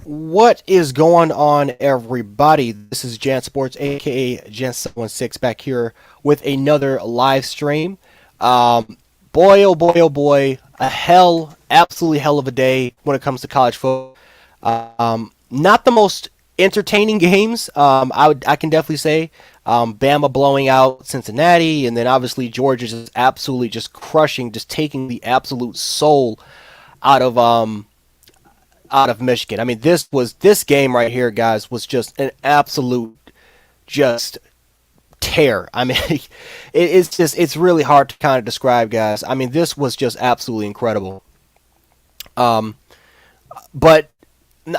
What is going on, everybody? This is Jan Sports, aka Jan716, back here with another live stream. Boy, oh boy, oh boy, absolutely hell of a day when it comes to college football. Not the most entertaining games. I can definitely say, Bama blowing out Cincinnati, and then obviously Georgia just absolutely just crushing, just taking the absolute soul out of out of Michigan. I mean, this game right here, guys, was just an absolute just tear. I mean, it's really hard to kind of describe, guys. I mean, this was just absolutely incredible. Um, but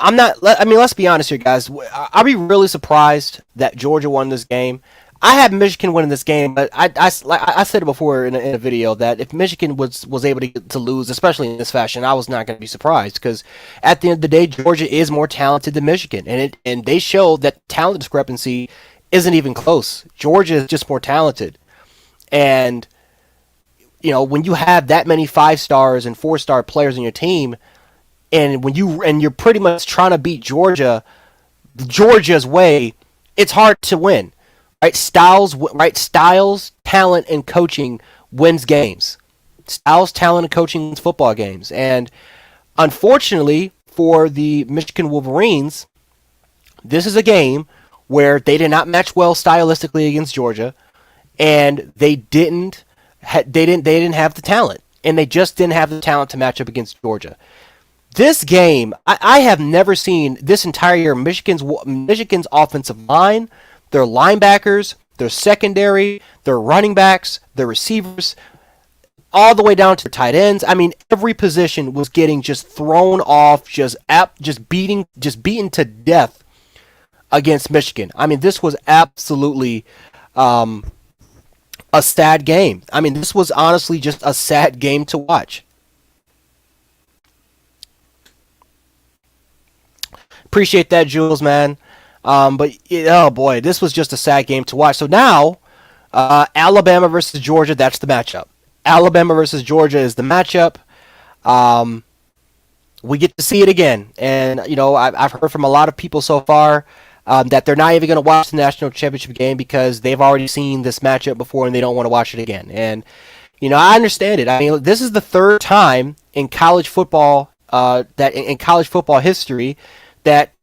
I'm not. I mean, let's be honest here, guys. I'll be really surprised that Georgia won this game. I had Michigan winning this game, but like I said it before in a video that if Michigan was able to lose, especially in this fashion, I was not going to be surprised because at the end of the day, Georgia is more talented than Michigan, and they show that talent discrepancy isn't even close. Georgia is just more talented, and when you have that many 5 stars and 4-star players on your team, and you're pretty much trying to beat Georgia's way, it's hard to win. Styles, talent, and coaching wins games. Styles, talent, and coaching wins football games. And unfortunately for the Michigan Wolverines, this is a game where they did not match well stylistically against Georgia, and they didn't have the talent, and they just didn't have the talent to match up against Georgia. This game, I have never seen this entire year Michigan's offensive line, their linebackers, their secondary, their running backs, their receivers, all the way down to their tight ends. I mean, every position was getting just thrown off, just beaten to death against Michigan. I mean, this was absolutely a sad game. I mean, this was honestly just a sad game to watch. Appreciate that, Jules, man. But oh boy, this was just a sad game to watch. So now, Alabama versus Georgia, that's the matchup. Alabama versus Georgia is the matchup. We get to see it again, and I've heard from a lot of people so far that they're not even going to watch the national championship game because they've already seen this matchup before and they don't want to watch it again. And I understand it. I mean, this is the third time in college football in college football history that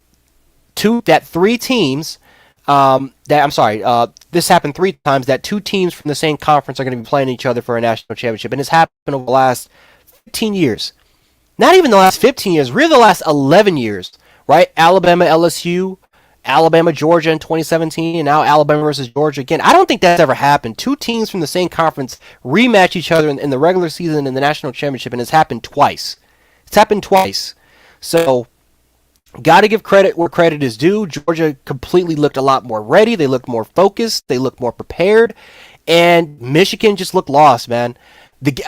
three teams this happened 3 times that 2 teams from the same conference are going to be playing each other for a national championship, and it's happened over the last 15 years. Not even the last 15 years, really the last 11 years, right? Alabama, LSU, Alabama, Georgia in 2017, and now Alabama versus Georgia again. I don't think that's ever happened. 2 teams from the same conference rematch each other in the regular season and the national championship, and it's happened twice. So got to give credit where credit is due. Georgia completely looked a lot more ready. They looked more focused. They looked more prepared. And Michigan just looked lost, man.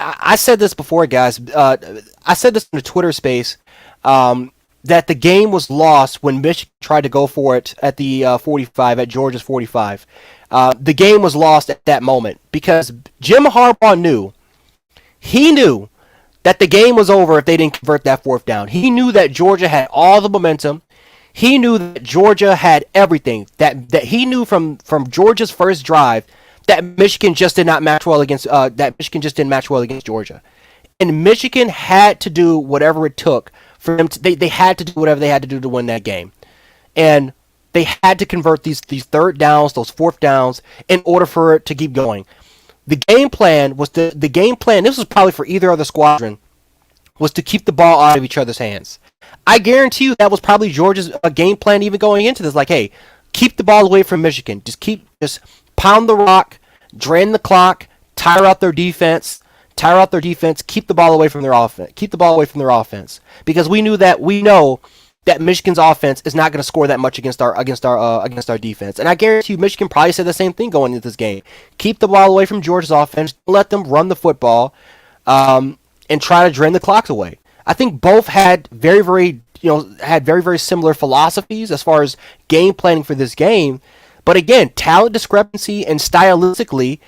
I said this before, guys. I said this in the Twitter space that the game was lost when Michigan tried to go for it at the 45, at Georgia's 45. The game was lost at that moment because Jim Harbaugh knew that the game was over if they didn't convert that 4th down. He knew that Georgia had all the momentum. He knew that Georgia had everything. That he knew from Georgia's first drive that Michigan just did not match well against Georgia. And Michigan had to do whatever it took for them to, they had to do whatever they had to do to win that game. And they had to convert these 3rd downs, those 4th downs in order for it to keep going. The game plan, this was probably for either other squadron, was to keep the ball out of each other's hands. I guarantee you that was probably Georgia's game plan even going into this. Like, hey, keep the ball away from Michigan. Just pound the rock, drain the clock, tire out their defense, keep the ball away from their offense. Because we know that Michigan's offense is not going to score that much against our defense. And I guarantee you Michigan probably said the same thing going into this game. Keep the ball away from Georgia's offense, let them run the football, and try to drain the clocks away. I think both had very, very similar philosophies as far as game planning for this game. But again, talent discrepancy and stylistically,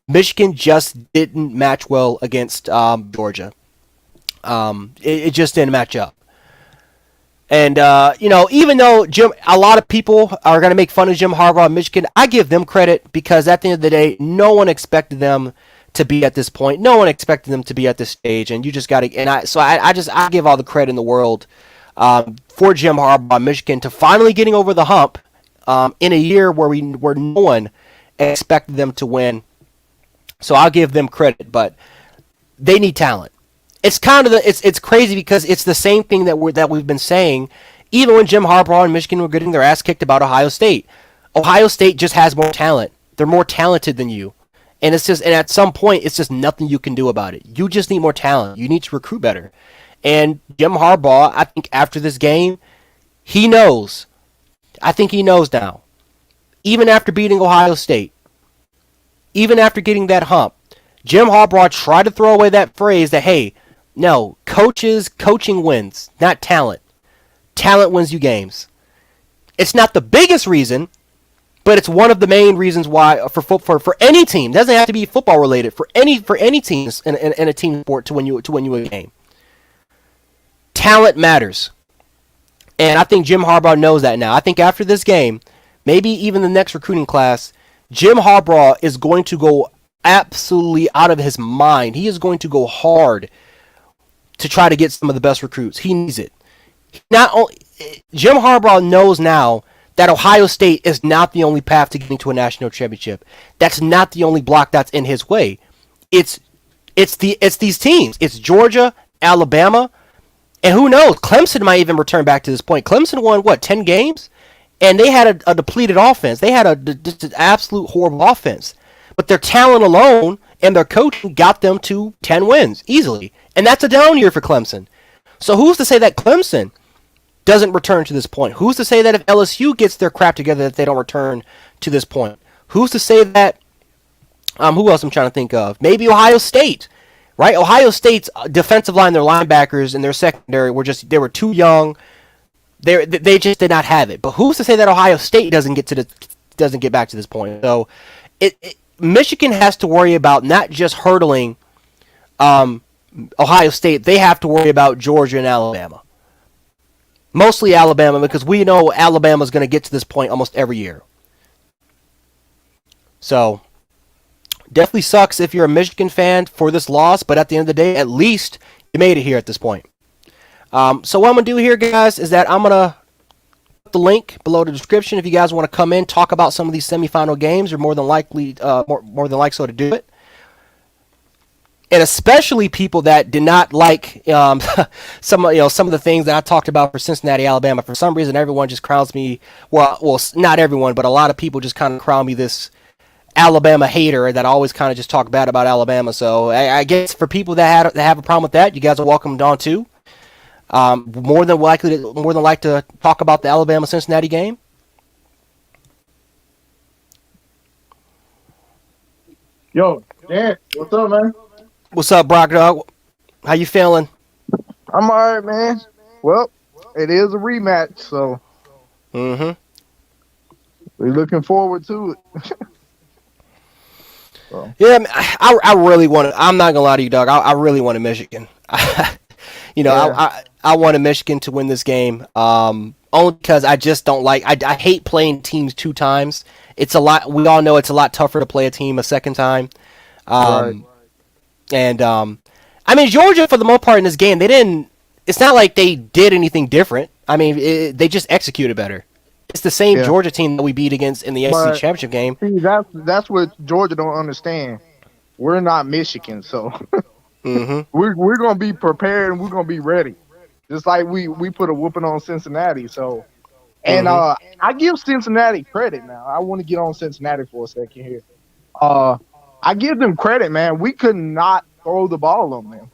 Michigan just didn't match well against Georgia. It just didn't match up. And even though a lot of people are going to make fun of Jim Harbaugh in Michigan, I give them credit because at the end of the day, no one expected them to be at this point. No one expected them to be at this stage, and you just got to. And I give all the credit in the world for Jim Harbaugh, Michigan, to finally getting over the hump in a year where no one expected them to win. So I'll give them credit, but they need talent. It's kind of it's crazy because it's the same thing that we've been saying, even when Jim Harbaugh and Michigan were getting their ass kicked about Ohio State. Ohio State just has more talent. They're more talented than you, and at some point it's just nothing you can do about it. You just need more talent. You need to recruit better. And Jim Harbaugh, I think after this game, he knows. I think he knows now. Even after beating Ohio State, even after getting that hump, Jim Harbaugh tried to throw away that phrase that, hey, no, coaching wins, not talent. Talent wins you games. It's not the biggest reason, but it's one of the main reasons why for any team, it doesn't have to be football related, for any teams in a team sport to win you a game. Talent matters. And I think Jim Harbaugh knows that now. I think after this game, maybe even the next recruiting class, Jim Harbaugh is going to go absolutely out of his mind. He is going to go hard to try to get some of the best recruits. He needs it. Jim Harbaugh knows now that Ohio State is not the only path to getting to a national championship. That's not the only block that's in his way. It's these teams. It's Georgia, Alabama, and who knows? Clemson might even return back to this point. Clemson won 10 games, and they had a depleted offense. They had just an absolute horrible offense, but their talent alone and their coaching got them to 10 wins easily. And that's a down year for Clemson. So who's to say that Clemson doesn't return to this point? Who's to say that if LSU gets their crap together that they don't return to this point? Who's to say that, who else I'm trying to think of? Maybe Ohio State, right? Ohio State's defensive line, their linebackers, and their secondary they were too young. They just did not have it. But who's to say that Ohio State doesn't get back to this point? So Michigan has to worry about not just hurdling Ohio State. They have to worry about Georgia and Alabama. Mostly Alabama, because we know Alabama's going to get to this point almost every year. So, definitely sucks if you're a Michigan fan for this loss, but at the end of the day, at least you made it here at this point. So what I'm going to do here, guys, is that I'm going to put the link below the description. If you guys want to come in, talk about some of these semifinal games, you're more than likely so to do it. And especially people that did not like some of the things that I talked about for Cincinnati, Alabama. For some reason, everyone just crowns me. Well, not everyone, but a lot of people just kind of crown me this Alabama hater that always kind of just talk bad about Alabama. So I guess for people that have a problem with that, you guys are welcome on too. More than like to talk about the Alabama Cincinnati game. Yo, Dan, what's up, man? What's up, Brock Dog? How you feeling? I'm all right, man. Well, it is a rematch, so we're looking forward to it. So. Yeah, I really want to. I'm not gonna lie to you, dog. I really wanted Michigan. I wanted Michigan to win this game. Only because I just don't like. I hate playing teams two times. It's a lot. We all know it's a lot tougher to play a team a second time. Right. And I mean, Georgia, for the most part in this game, they didn't. It's not like they did anything different. I mean, they just executed better. It's the same Georgia team that we beat against in the SEC championship game. See, that's what Georgia don't understand. We're not Michigan, so we're gonna be prepared and we're gonna be ready. Just like we put a whooping on Cincinnati. So, and I give Cincinnati credit now. I want to get on Cincinnati for a second here. I give them credit, man. We could not throw the ball on them,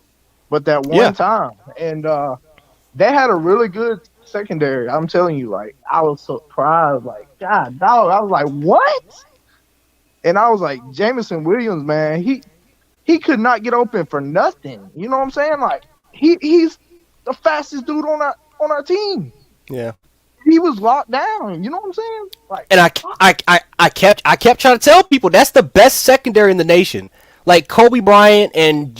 but that one time, and they had a really good secondary. I'm telling you, like, I was surprised, like, God, dog. I was like, what? And I was like, Jameson Williams, man, he could not get open for nothing. You know what I'm saying? Like, he's the fastest dude on our team. Yeah. He was locked down. You know what I'm saying? Like, and I kept trying to tell people that's the best secondary in the nation. Like Kobe Bryant and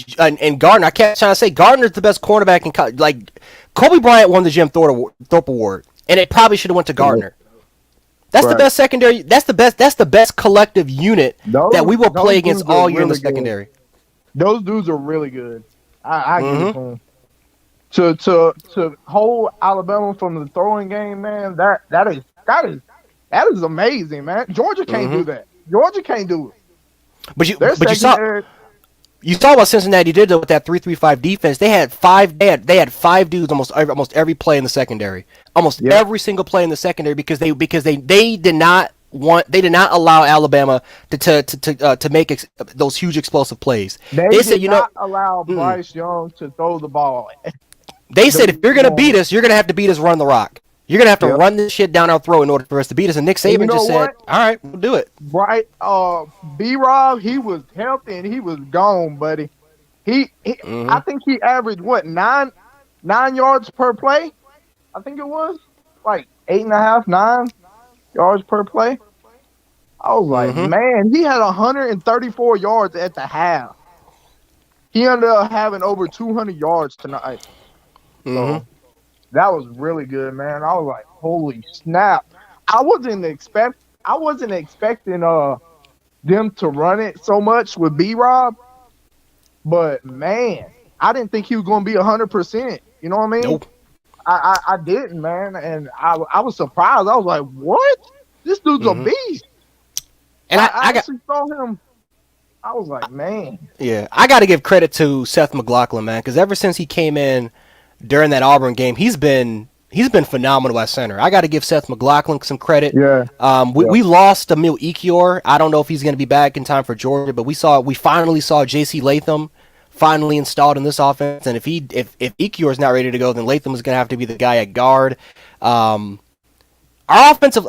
Gardner. I kept trying to say Gardner's the best cornerback in college. Like Kobe Bryant won the Jim Thorpe Award, and it probably should have went to Right. Gardner. That's the Right. best secondary. That's the best. That's the best collective unit that we will play Those against dudes are all year in the really good. secondary. Those dudes are really good. I give it Mm-hmm. to them. To hold Alabama from the throwing game, man. That is amazing, man. Georgia can't Mm-hmm. do that. Georgia can't do it. But you Their but you saw secondary, you saw what Cincinnati did though with that 3-3-5 defense. They had five. They had five dudes almost every play in the secondary. Almost yep. every single play in the secondary because they did not allow Alabama to make those huge explosive plays. They They said, did you know, not allow mm, Bryce Young to throw the ball. they The said if you're gonna beat one, us, you're gonna have to beat us run the rock. You're gonna have to yep. run this shit down our throat in order for us to beat us. And Nick And you Saban know just said, what? "All right, we'll do it." Right, B Rob, he was healthy and he was gone, buddy. I Mm-hmm. think he averaged what 9 yards per play. I think it was like 8.5, 9 yards per play. I was like, Mm-hmm. man, he had 134 yards at the half. He ended up having over 200 yards tonight. Mm-hmm. So that was really good, man. I was like, holy snap. I wasn't expecting them to run it so much with B Rob, but man, I didn't think he was gonna be 100%. You know what I mean? Nope. I didn't, man, and I was surprised. I was like, what? This dude's a Mm-hmm. beast. And I I got actually saw him. I was like, man. yeah, I got to give credit to Seth McLaughlin, man, because ever since he came in during that Auburn game, he's been phenomenal at center. I got to give Seth McLaughlin some credit. Yeah, We, yeah, we lost Emil Ekiyor. I don't know if he's going to be back in time for Georgia, but we finally saw J.C. Latham finally installed in this offense. And if Ekiyor is not ready to go, then Latham is going to have to be the guy at guard. Um, our offensive,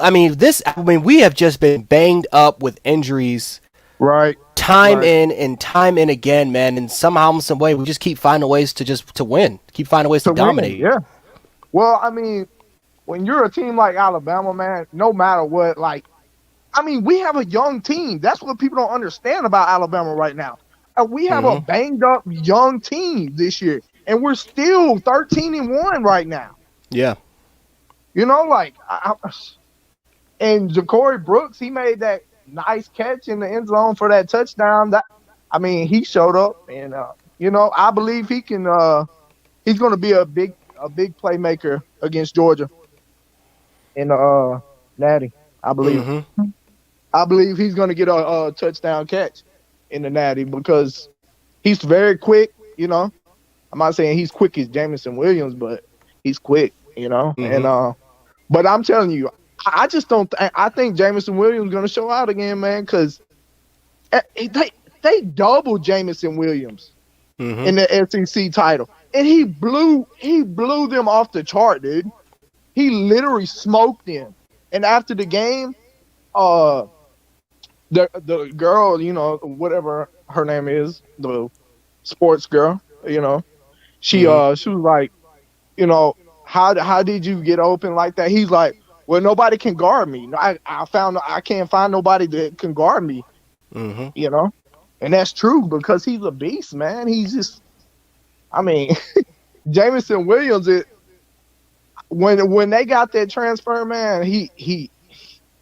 we have just been banged up with injuries right, time right. in and time in again, man. And somehow, in some way, we just keep finding ways to win, keep finding ways to To win, dominate. yeah. Well, I mean, when you're a team like Alabama, man, no matter what, like, I mean, we have a young team. That's what people don't understand about Alabama right now. We have a Hmm. banged up young team this year, and we're still 13-1 right now. Yeah. You know, like, and Ja'Cory Brooks, he made that nice catch in the end zone for that touchdown. I mean, he showed up, and I believe he can. He's going to be a big playmaker against Georgia in the Natty. I believe. Hmm. I believe he's going to get a touchdown catch in the Natty because he's very quick. I'm not saying he's quick as Jamison Williams, but he's quick. And Hmm. but I'm telling you, I just don't. I think Jamison Williams going to show out again, man, because they doubled Jamison Williams Hmm. in the SEC title, and he blew them off the chart, dude. He literally smoked them. And after the game, uh, the girl, whatever her name is, the sports girl, she Hmm. she was like, you know, how did you get open like that? He's like, well, nobody can guard me. I can't find nobody that can guard me, Hmm. you know, and that's true because he's a beast, man. He's just, I mean, Jamison Williams. When they got that transfer, man,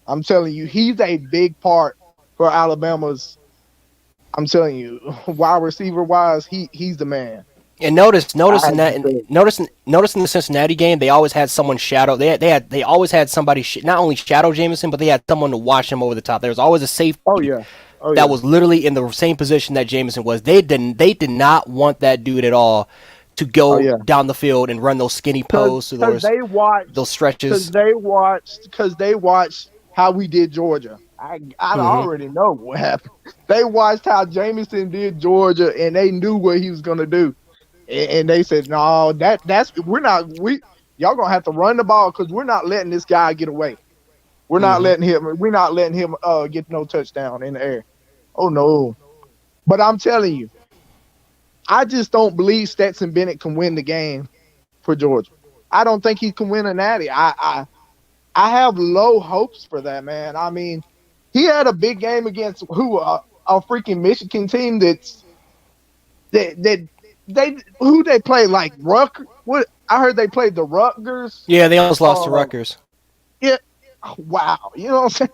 I'm telling you, he's a big part for Alabama's. I'm telling you, wide receiver wise, he's the man. And notice, I notice in have to that, say. notice in the Cincinnati game, they always had someone shadow. They always had somebody not only shadow Jameson, but they had someone to watch him over the top. There was always a Oh safety yeah, oh that yeah. was literally in the same position that Jameson was. They did not want that dude at all to Oh go yeah. down the field and run those skinny Cause, posts or cause those they watched, those cause stretches. they watched, cause they watched how we did Georgia. I Hmm. already know what happened. They watched how Jameson did Georgia, and they knew what he was gonna do. And they said, no, that's we're not we y'all gonna have to run the ball because we're not letting this guy get away. Hmm. We're not letting him get no touchdown in the air. Oh no. But I'm telling you, I just don't believe Stetson Bennett can win the game for Georgia. I don't think he can win a natty. I have low hopes for that, man. I mean, he had a big game against a freaking Michigan team that they who they play like Ruck. What I heard they played the Rutgers. Yeah, they almost lost to Uh, Rutgers. yeah, wow. You know what I'm saying?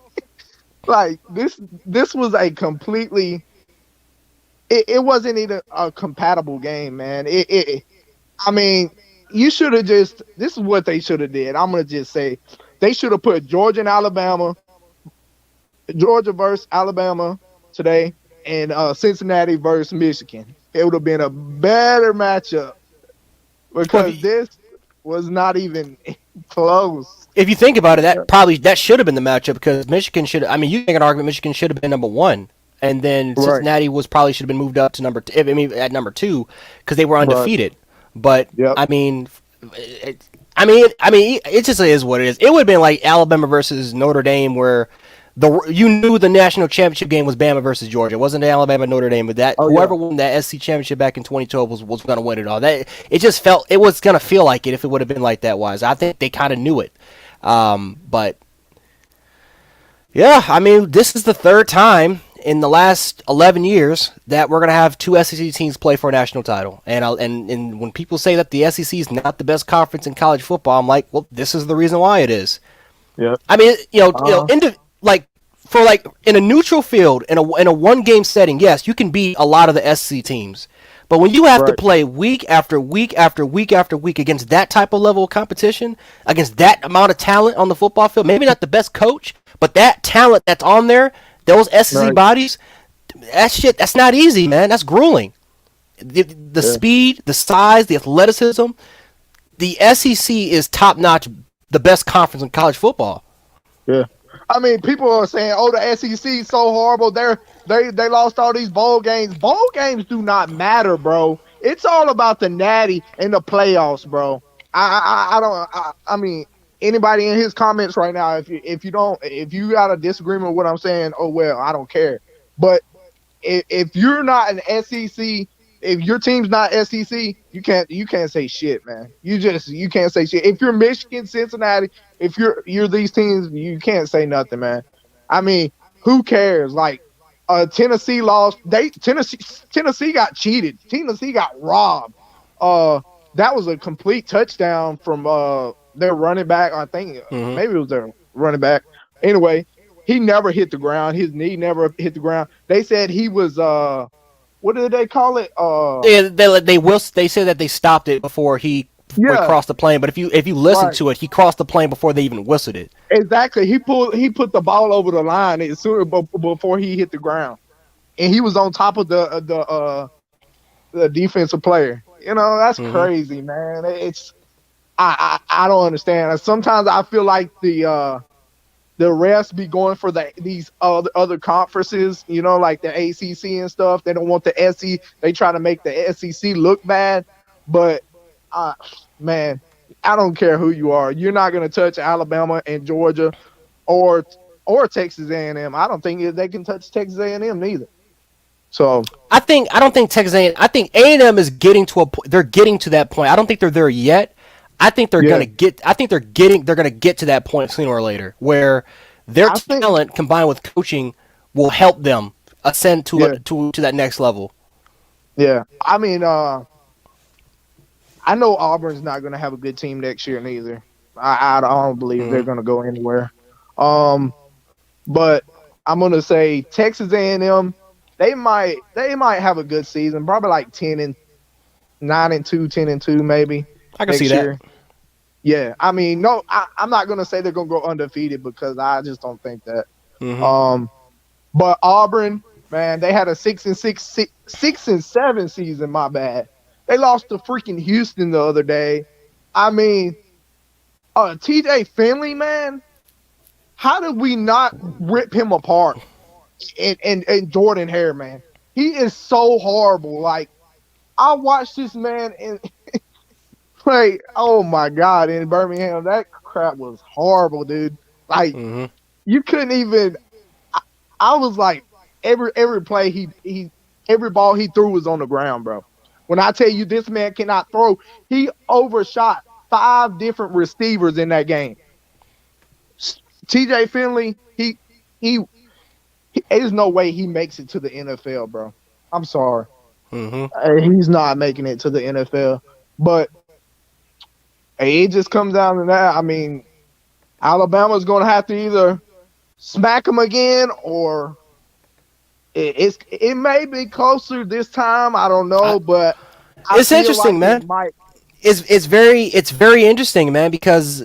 Like this was a completely. It wasn't even a compatible game, man. I mean, you should have just. This is what they should have did. I'm gonna just say, they should have put Georgia and Alabama, Georgia versus Alabama today, and Cincinnati versus Michigan. It would have been a better matchup Well, because this was not even close. if you think about it, that should have been the matchup because Michigan should. I mean, you can make an argument Michigan should have been number one, and then Right, Cincinnati was probably should have been moved up to number. I mean, at number two because they were right. undefeated. But Yep. it just is what it is. It would have been like Alabama versus Notre Dame, where you knew the national championship game was Bama versus Georgia. It wasn't Alabama Notre Dame, but that Oh yeah. whoever won that SC championship back in 2012 was going to win it all. That it just felt it was going to feel like it if it would have been like that. I think they kind of knew it, but yeah, I mean this is the third time in the last 11 years that we're going to have two SEC teams play for a national title. And when people say that the SEC is not the best conference in college football, I'm like, well, this is the reason why it is. Yep. I mean, Uh, in a neutral field in a one game setting, yes, you can beat a lot of the SEC teams. But when you have to right. play week after week after week after week against that type of level of competition, against that amount of talent on the football field, maybe not the best coach, but that talent that's on there, those SEC Right. bodies, that's not easy, man. That's grueling. The Yeah. speed, the size, the athleticism, the SEC is top notch, the best conference in college football. Yeah. I mean, people are saying, "Oh, the SEC is so horrible. They lost all these bowl games. Bowl games do not matter, bro. It's all about the natty and the playoffs, bro. I don't. I mean, anybody in his comments right now, if you got a disagreement with what I'm saying, oh well, I don't care. But if you're not an SEC, if your team's not SEC, you can't say shit, man. You can't say shit. If you're Michigan, Cincinnati, if you're these teams, you can't say nothing, man. I mean, who cares? Like, Tennessee lost. Tennessee got cheated. Tennessee got robbed. That was a complete touchdown from their running back. I think Mm-hmm. maybe it was their running back. Anyway, he never hit the ground. His knee never hit the ground. They said he was what did they call it? Yeah, they say that they stopped it before he Yeah, crossed the plane. But if you listen right. to it, he crossed the plane before they even whistled it. Exactly. He put the ball over the line as soon before he hit the ground, and he was on top of the defensive player. You know, that's Mm-hmm. crazy, man. It's I don't understand. Sometimes I feel like the refs be going for these other conferences, you know, like the ACC and stuff. They don't want the SEC. They try to make the SEC look bad, but uh, man, I don't care who you are. You're not going to touch Alabama and Georgia or Texas A&M. I don't think they can touch Texas A&M neither. So I don't think Texas A&M. I think A&M is getting to a point. They're getting to that point. I don't think they're there yet. I think they're yeah, gonna get. I think they're gonna get to that point sooner or later, where their I think talent combined with coaching will help them ascend yeah, to that next level. yeah. I mean, I know Auburn's not going to have a good team next year neither. I don't believe they're Mm-hmm. going to go anywhere. Um, but I'm going to say Texas A&M. They might have a good season, probably like 10-9-2, 10-2 maybe I can see next that. year. Yeah, I mean, no, I'm not going to say they're going to go undefeated because I just don't think that. Mm-hmm. Um, but Auburn, man, they had a 6-7 season. My bad. They lost to freaking Houston the other day. I mean, TJ Finley, man, how did we not rip him apart? And Jordan Hare, man, he is so horrible. Like, I watched this man and play. Oh my god, in Birmingham, that crap was horrible, dude. Like, Mm-hmm. you couldn't even. I was like, every play every ball he threw was on the ground, bro. When I tell you this man cannot throw, he overshot 5 different receivers in that game. TJ Finley, he, there's no way he makes it to the NFL, bro. I'm sorry. Mm-hmm. He's not making it to the NFL. But It just comes down to that. I mean, Alabama's going to have to either smack them again, or it may be closer this time. I don't I, know, but I it's feel like interesting, it man. might. It's very interesting, man, because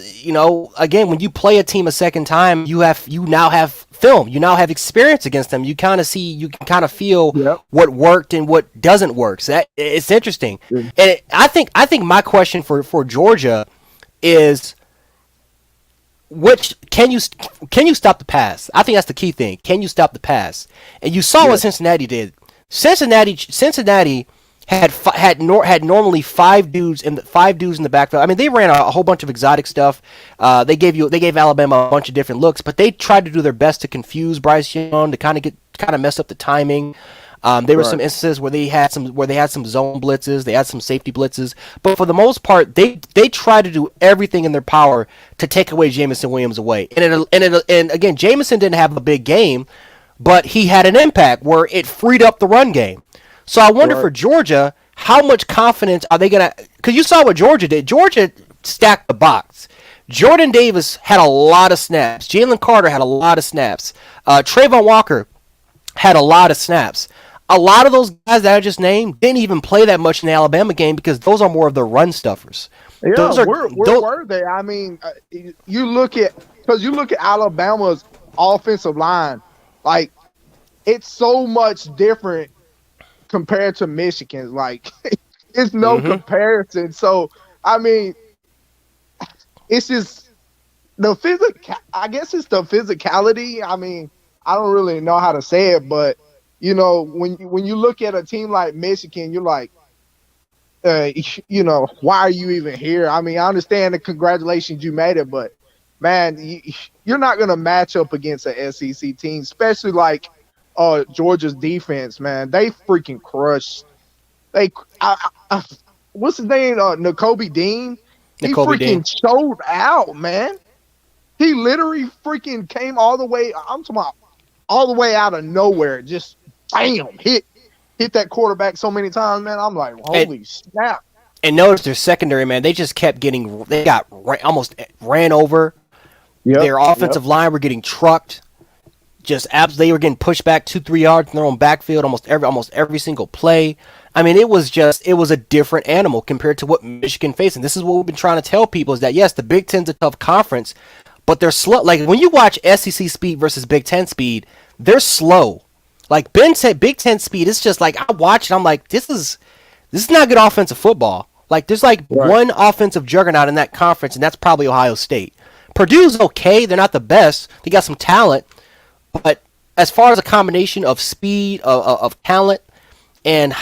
again, when you play a team a second time, you now have film, you now have experience against them. You can kind of feel Yep. what worked and what doesn't work. So that it's interesting, and I think my question for Georgia is which can you stop the pass? I think that's the key thing. Can you stop the pass? And you saw Yeah. what Cincinnati did. Cincinnati had normally five dudes in the backfield. I mean, they ran a whole bunch of exotic stuff. They gave Alabama a bunch of different looks, but they tried to do their best to confuse Bryce Young, to kind of mess up the timing. There were Right. some instances where they had some zone blitzes, they had some safety blitzes, but for the most part, they tried to do everything in their power to take away Jamison Williams away. And again, Jamison didn't have a big game, but he had an impact where it freed up the run game. So I wonder Right. for Georgia, how much confidence are they gonna? Because you saw what Georgia did. Georgia stacked the box. Jordan Davis had a lot of snaps. Jalen Carter had a lot of snaps. Trayvon Walker had a lot of snaps. A lot of those guys that I just named didn't even play that much in the Alabama game because those are more of the run stuffers. Yeah, Those are where those. were they? I mean, you look at because you look at Alabama's offensive line, like it's so much different compared to Michigan's. Like it's no Mm-hmm. comparison. So I mean, it's just the physical. I guess it's the physicality. I mean, I don't really know how to say it, but when you look at a team like Michigan, you're like, why are you even here? I mean, I understand the congratulations you made it, but man, you're not gonna match up against an SEC team, especially like Georgia's defense. Man, they freaking crushed. They, I, what's his name? N'Kobe Dean. He N'Kobe Dean. freaking showed out, man. He literally freaking came all the way. I'm talking about all the way out of nowhere. Just bam, hit that quarterback so many times, man. I'm like, And holy snap. and notice their secondary, man. They just kept getting. They got almost ran over. Yep, Their yep. offensive line were getting trucked. They were getting pushed back 2-3 yards in their own backfield almost every single play. I mean, it was a different animal compared to what Michigan faced. And this is what we've been trying to tell people is that yes, the Big Ten's a tough conference, but they're slow. Like when you watch SEC speed versus Big Ten speed, they're slow. Like Big Ten speed, it's just like I watch it, I'm like, this is not good offensive football. Like there's like Right. one offensive juggernaut in that conference, and that's probably Ohio State. Purdue's okay; they're not the best. They got some talent, but as far as a combination of speed, of talent, and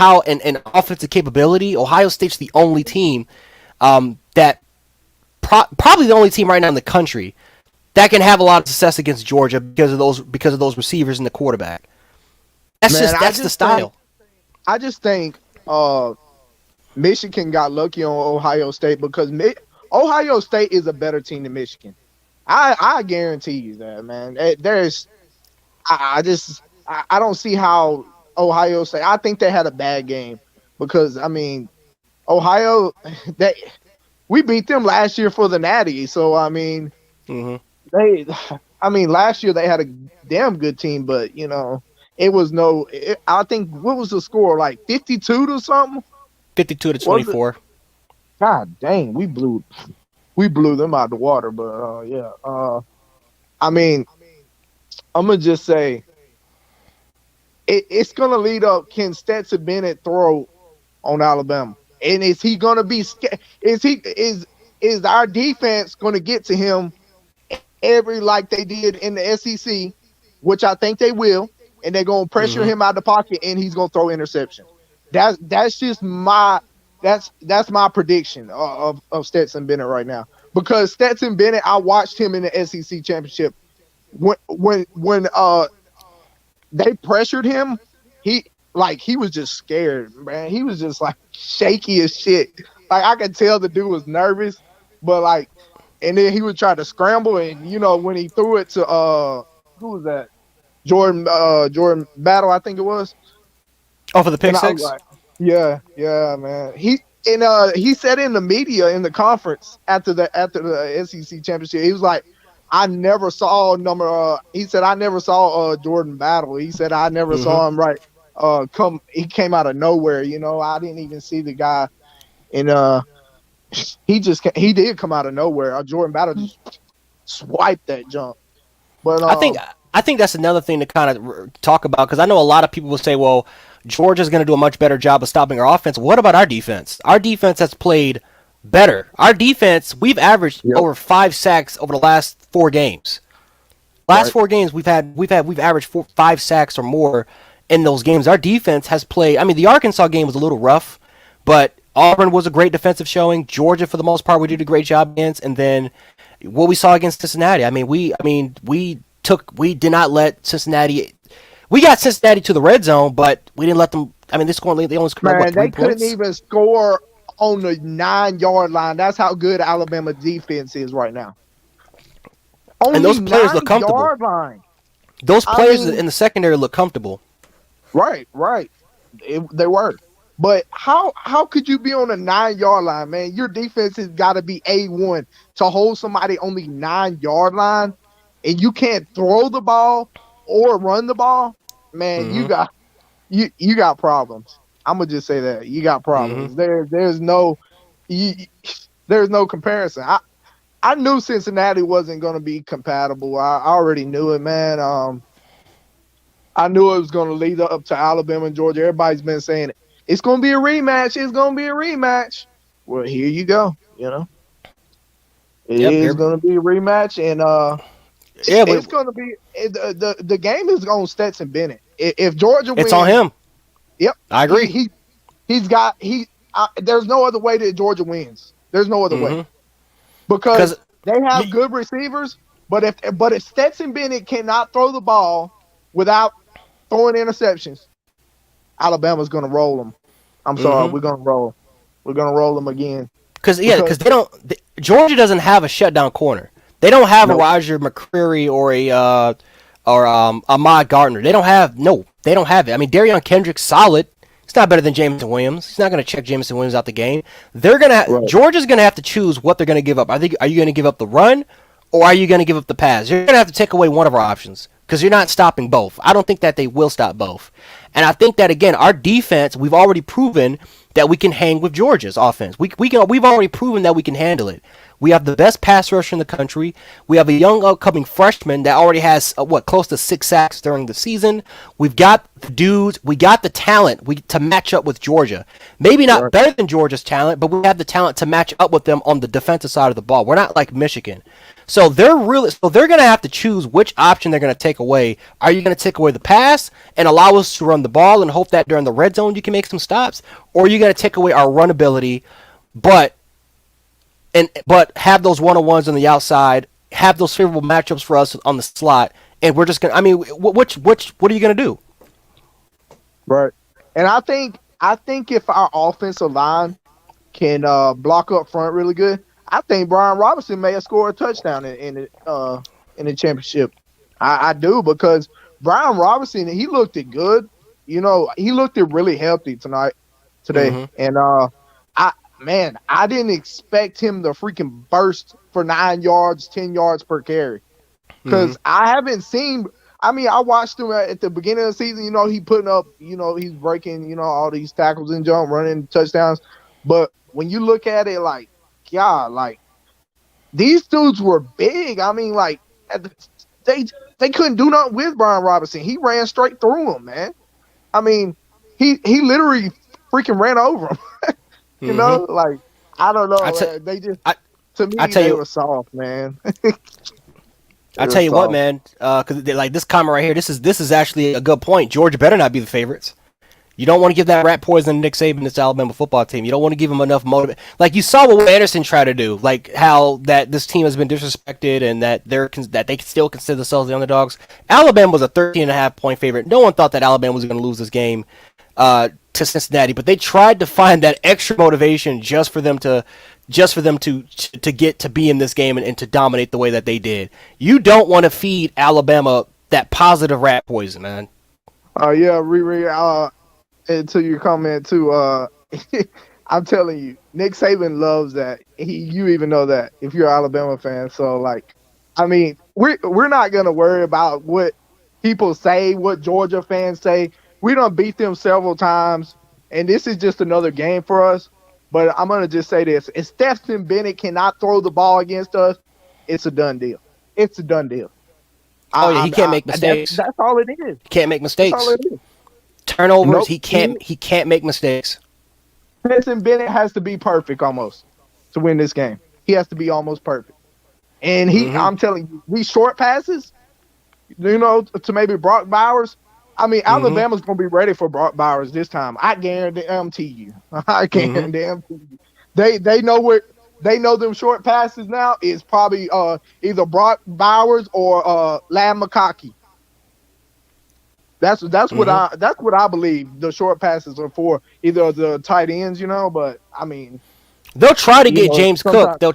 offensive capability, Ohio State's the only team that probably the only team right now in the country that can have a lot of success against Georgia because of those receivers and the quarterback. Man, That's the style. I just think Michigan got lucky on Ohio State because Ohio State is a better team than Michigan. I guarantee you that, man. There's I just I don't see how Ohio State. I think they had a bad game because I mean Ohio they we beat them last year for the Natty. So I mean Hmm. they I mean last year they had a damn good team, but it was I think what was the score, like 52 to something? 52 to Was it? 24. God dang, we blew them out of the water. But yeah, I mean, I'm gonna just say it's gonna lead up. Can Stetson Bennett throw on Alabama? And is he gonna be scared? Is our defense gonna get to him every like they did in the SEC, which I think they will, and they're gonna pressure Hmm. him out of the pocket, and he's gonna throw interception. That's just that's my prediction of Stetson Bennett right now. Because Stetson Bennett, I watched him in the SEC championship when they pressured him, he was just scared, man. He was just like shaky as shit. Like I could tell the dude was nervous, but like, and then he would try to scramble, and when he threw it to who was that? Jordan Battle, I think it was. Oh, for the pick And I was six? like, yeah, man. he said in the media in the conference after the SEC championship, he was like, I never saw number. He said I never saw Jordan battle. He said I never Mm-hmm. saw him come. He came out of nowhere. I didn't even see the guy, and he did come out of nowhere. Jordan battle just swiped that jump. But I think I think that's another thing to kind of talk about because I know a lot of people will say, well, Georgia's going to do a much better job of stopping our offense. What about our defense? Our defense has played better. Our defense, we've averaged yep, over 5 sacks over the last 4 games. Last right. 4 games we've averaged 5 sacks or more in those games. Our defense has played. I mean, the Arkansas game was a little rough, but Auburn was a great defensive showing. Georgia, for the most part, we did a great job against, and then what we saw against Cincinnati. We did not let Cincinnati. We got Cincinnati to the red zone, but we didn't let them. I mean, they only scored Man, three they couldn't points. even score on the 9-yard line. That's how good Alabama defense is right now. And Only those players look nine comfortable. yard line. Those I players mean, in the secondary look comfortable. right. They were. But how could you be on the 9-yard line, man? Your defense has got to be A1 to hold somebody on the 9-yard line, and you can't throw the ball or run the ball. Man, Mm-hmm. you got problems. I'm gonna just say that you got Mm-hmm. problems. You, there's no comparison. I knew Cincinnati wasn't gonna be compatible. I already knew it, man. I knew it was gonna lead up to Alabama and Georgia. Everybody's been saying it. It's gonna be a rematch. It's gonna be a rematch. Well, here you go. It Yep. is gonna be a rematch, and Yeah, it's gonna be the game is on Stetson Bennett. If Georgia it's on wins, him. yep, I he agree. he he's got he. There's no other way that Georgia wins. There's no other way Mm-hmm. because Because they you, have good receivers. But if Stetson Bennett cannot throw the ball without throwing interceptions, Alabama's gonna roll them. I'm sorry, mm-hmm. we're gonna roll. We're gonna roll them again Because because they don't. Georgia doesn't have a shutdown corner. They don't have a no, Roger McCreary or Ahmad Gardner. They don't have no. They don't have it. I mean, Darion Kendrick's solid. He's not better than Jameson Williams. He's not going to check Jameson Williams out the game. right, Georgia's gonna have to choose what they're going to give up. Are you going to give up the run, or are you going to give up the pass? You're going to have to take away one of our options because you're not stopping both. I don't think that they will stop both. And I think that again, our defense, we've already proven that we can hang with Georgia's offense. We've already proven that we can handle it. We have the best pass rusher in the country. We have a young upcoming freshman that already has close to 6 sacks during the season. We've got the dudes, we got the talent to match up with Georgia. Maybe not right, better than Georgia's talent, but we have the talent to match up with them on the defensive side of the ball. We're not like Michigan. So they're going to have to choose which option they're going to take away. Are you going to take away the pass and allow us to run the ball and hope that during the red zone you can make some stops, or are you going to take away our run ability, but have those one-on-ones on the outside, have those favorable matchups for us on the slot, and we're just going to, I mean, what are you going to do? right. And I think if our offensive line can block up front really good, I think Brian Robinson may have scored a touchdown in the championship. I do because Brian Robinson, he looked it good. He looked it really healthy today, Mm-hmm. and I didn't expect him to freaking burst for 9 yards, 10 yards per carry Mm-hmm. because I haven't seen. I mean, I watched him at the beginning of the season. He putting up. He's breaking. All these tackles and jump, running touchdowns. But when you look at it, like, God, like these dudes were big. I mean, like they they couldn't do nothing with Brian Robinson. He ran straight through him, man. I mean, he literally freaking ran over him. Mm-hmm. Like I don't I, know, t- man. They just I, to I me tell they you, were soft, man. They I were tell you what, soft. man, because like this comment right here, this is actually a good point. Georgia better not be the favorites. You don't want to give that rat poison to Nick Saban, this Alabama football team. You don't want to give him enough motive. Like you saw what Will Anderson tried to do, like how that this team has been disrespected and that they still consider themselves the underdogs. Alabama was a 13.5 point favorite. No one thought that Alabama was going to lose this game to Cincinnati, but they tried to find that extra motivation just for them to get to be in this game and to dominate the way that they did. You don't want to feed Alabama that positive rat poison, man. Yeah, Riri. And to your comment too, I'm telling you, Nick Saban loves that. You even know that if you're an Alabama fan. So like, I mean, we're not gonna worry about what people say, what Georgia fans say. We done beat them several times, and this is just another game for us. But I'm gonna just say this: if Stetson Bennett cannot throw the ball against us, it's a done deal. It's a done deal. Oh yeah, he can't make That's mistakes. that's all it is. He can't make That's all mistakes. it is. Turnovers. Nope. He can't make mistakes. Stetson Bennett has to be perfect almost to win this game. He has to be almost perfect. And Hmm. I'm telling you, these short passes, to maybe Brock Bowers. I mean, Hmm. Alabama's gonna be ready for Brock Bowers this time. I guarantee you. I Hmm. guarantee you. They know what they know. Them short passes now is probably either Brock Bowers or Lam McConkey. Hmm. That's what I believe. The short passes are for either the tight ends, But I mean, They'll try to get James Cook. sometimes, They'll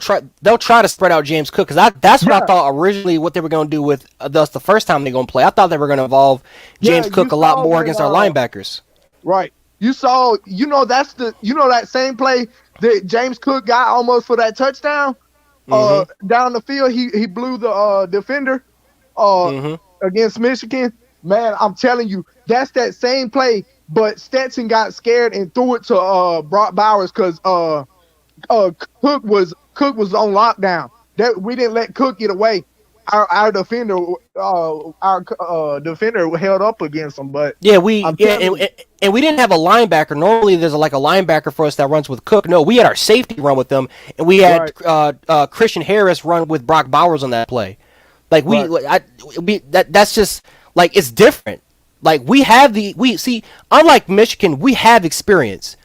try to spread out James Cook because that's what I yeah, thought originally what they were going to do with us the first time they're going to play. I thought they were going to involve yeah. James You Cook a lot saw more when against our linebackers. right. You saw, that's that same play that James Cook got almost for that touchdown. Hmm. Down the field, he blew the defender uh Hmm. against Michigan. Man, I'm telling you, that's that same play. But Stetson got scared and threw it to Brock Bowers because uh Cook was on lockdown. That we didn't let Cook get away. Our defender our defender held up against him. But Yeah, we I'm yeah, telling you, and we didn't have a linebacker. Normally, there's like a linebacker for us that runs with Cook. No, we had our safety run with them, and we had right, Christian Harris run with Brock Bowers on that play. Like right, that's just like it's different. Like we see, unlike Michigan, we have experience.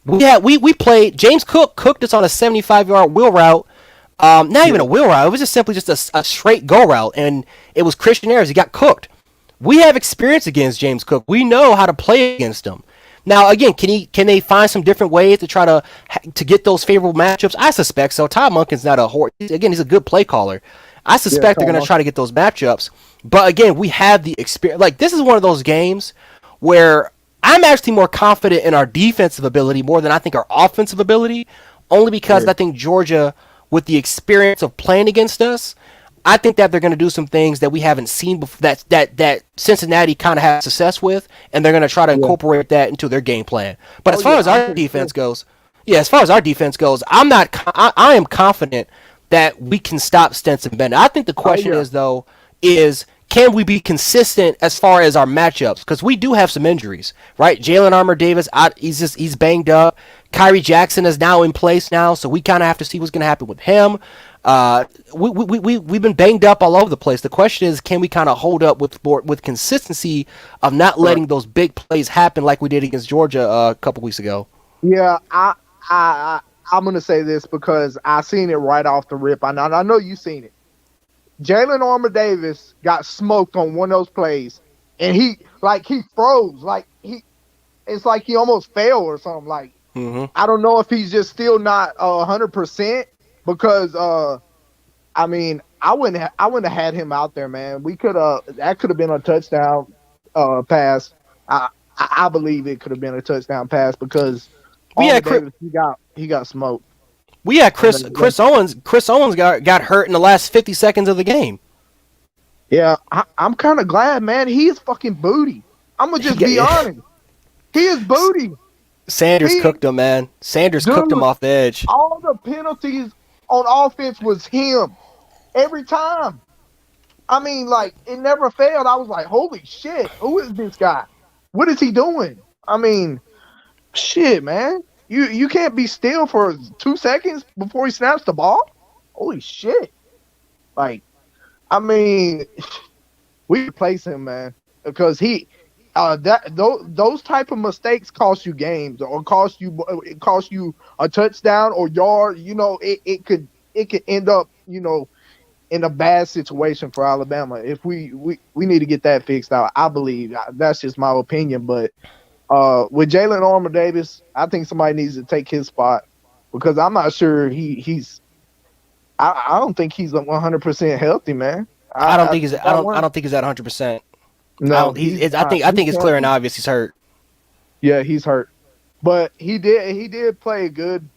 We played. James Cook cooked us on a 75-yard wheel route. Not even yeah, a wheel route. It was just simply just a straight go route, and it was Christian Harris. He got cooked. We have experience against James Cook. We know how to play against him. Now, again, can they find some different ways to try to get those favorable matchups? I suspect so. Todd Monken's not a again. He's a good play caller. I yeah, suspect they're going to Tom. try to get those matchups. But again, we have the experience. Like this is one of those games where I'm actually more confident in our defensive ability more than I think our offensive ability, only because Yeah, I think Georgia, with the experience of playing against us, I think that they're going to do some things that we haven't seen before. That Cincinnati kind of had success with, and they're going to try to yeah. incorporate that into their game plan. But Oh as far yeah, as I'm our pretty defense sure. goes, yeah, as far as our defense goes, I'm not. I am confident that we can stop Stenson Bennett. I think the Oh question yeah, is though is can we be consistent as far as our matchups? Because we do have some injuries, right? Jalen Armour Davis, he's banged up. Kyrie Jackson is now in place now, so we kind of have to see what's going to happen with him. We've been banged up all over the place. The question is, can we kind of hold up with consistency of not right. letting those big plays happen like we did against Georgia a couple weeks ago? Yeah, I I'm gonna say this because I seen it right off the rip. I know you seen it. Jalen Armour Davis got smoked on one of those plays, and he froze, like it's like he almost fell or something. Like Hmm. I don't know if he's just still not 100% because I mean I wouldn't have had him out there, man. We could that could have been a touchdown pass. I I believe it could have been a touchdown pass because We Armour had Davis he got smoked. we had And Chris Owens got hurt in the last 50 seconds of the game. yeah, I'm kind of glad, man. He is fucking booty. I'm gonna He just be got, honest. He is booty. Sanders He, cooked him, man. Sanders cooked him dude, off the edge. all the penalties on offense was him every time. I mean, like it never failed. I was like, holy shit, who is this guy? What is he doing? I mean, shit, man. You can't be still for 2 seconds before he snaps the ball. Holy shit! Like, I mean, we replace him, man, because those type of mistakes cost you games or cost you a touchdown or yard. It could end up in a bad situation for Alabama. If we need to get that fixed out. I believe that's just my opinion, but with Jalen Armour Davis, I think somebody needs to take his spot because I'm not sure he's. I don't think he's 100% healthy, man. I think that I one. don't think he's at 100%. I No, don't. he's I not. think He's it's clear and healthy. obvious he's hurt. Yeah, he's hurt. but he did play good,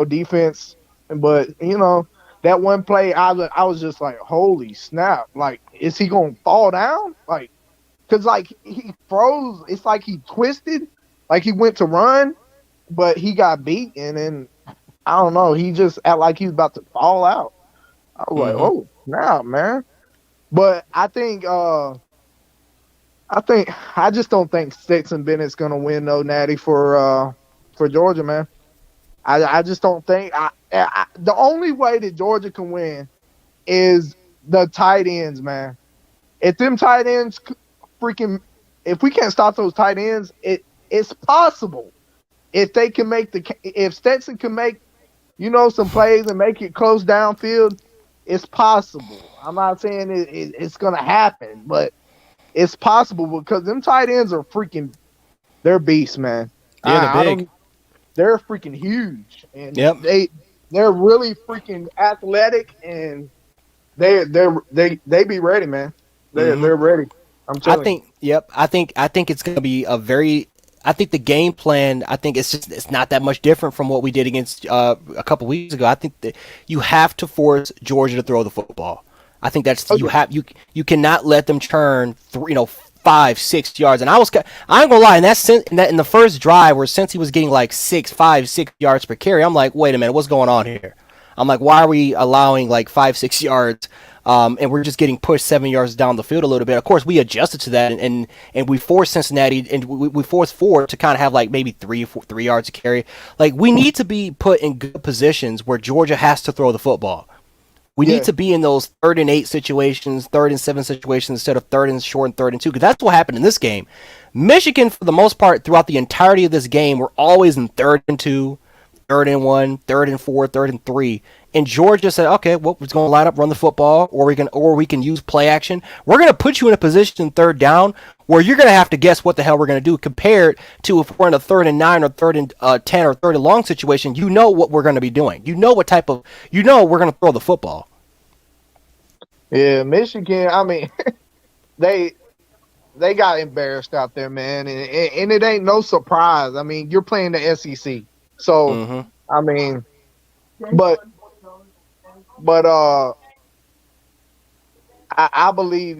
defense. But that one play, I was just like, holy snap! Like, is he gonna fall down? Like, cause like he froze. It's like he twisted, like he went to run, but he got beat, and then I don't know. He just act like he's about to fall out. I was like, Mm-hmm. oh snap, man. But I just don't think Stetson Bennett's gonna win no natty for Georgia, man. I just don't think the only way that Georgia can win is the tight ends, man. If them tight ends freaking if we can't stop those tight ends, it's possible. If they can if Stetson can make some plays and make it close downfield, it's possible. I'm not saying it's gonna happen, but it's possible because them tight ends are they're beasts, man. Yeah, they're I big. don't they're freaking huge, and Yep. they're really freaking athletic, and they be ready, man. They're Mm-hmm. they're ready. I'm I telling you. think. Yep. I think it's going to be a very. I think the game plan. I think it's not that much different from what we did against a couple weeks ago. I think that you have to force Georgia to throw the football. I think that's Oh you yeah, have you cannot let them turn 5, 6 yards. And I ain't gonna lie. In the first drive where since he was getting like 6 yards per carry, I'm like, wait a minute, what's going on here? I'm like, why are we allowing like 5, 6 yards? And we're just getting pushed 7 yards down the field a little bit. Of course, we adjusted to that, and we forced Cincinnati, and we forced Ford to kind of have like maybe 3 yards to carry. Like, we need to be put in good positions where Georgia has to throw the football. We need yeah, to be in those 3rd-and-8 situations, 3rd-and-7 situations instead of 3rd-and-short and 3rd-and-2, because that's what happened in this game. Michigan, for the most part, throughout the entirety of this game, were always in 3rd-and-2, 3rd-and-1, 3rd-and-4, 3rd-and-3. And Georgia said, okay, well, we're going to line up, run the football, or we can use play action. We're going to put you in a position 3rd down where you're going to have to guess what the hell we're going to do compared to if we're in a 3rd-and-9 or 3rd-and-10 or 3rd-and-long situation. You know what we're going to be doing. We're going to throw the football. yeah. Michigan. I mean, they they got embarrassed out there, man, and it ain't no surprise. I mean, you're playing the SEC, so Mm-hmm. I mean, but but I believe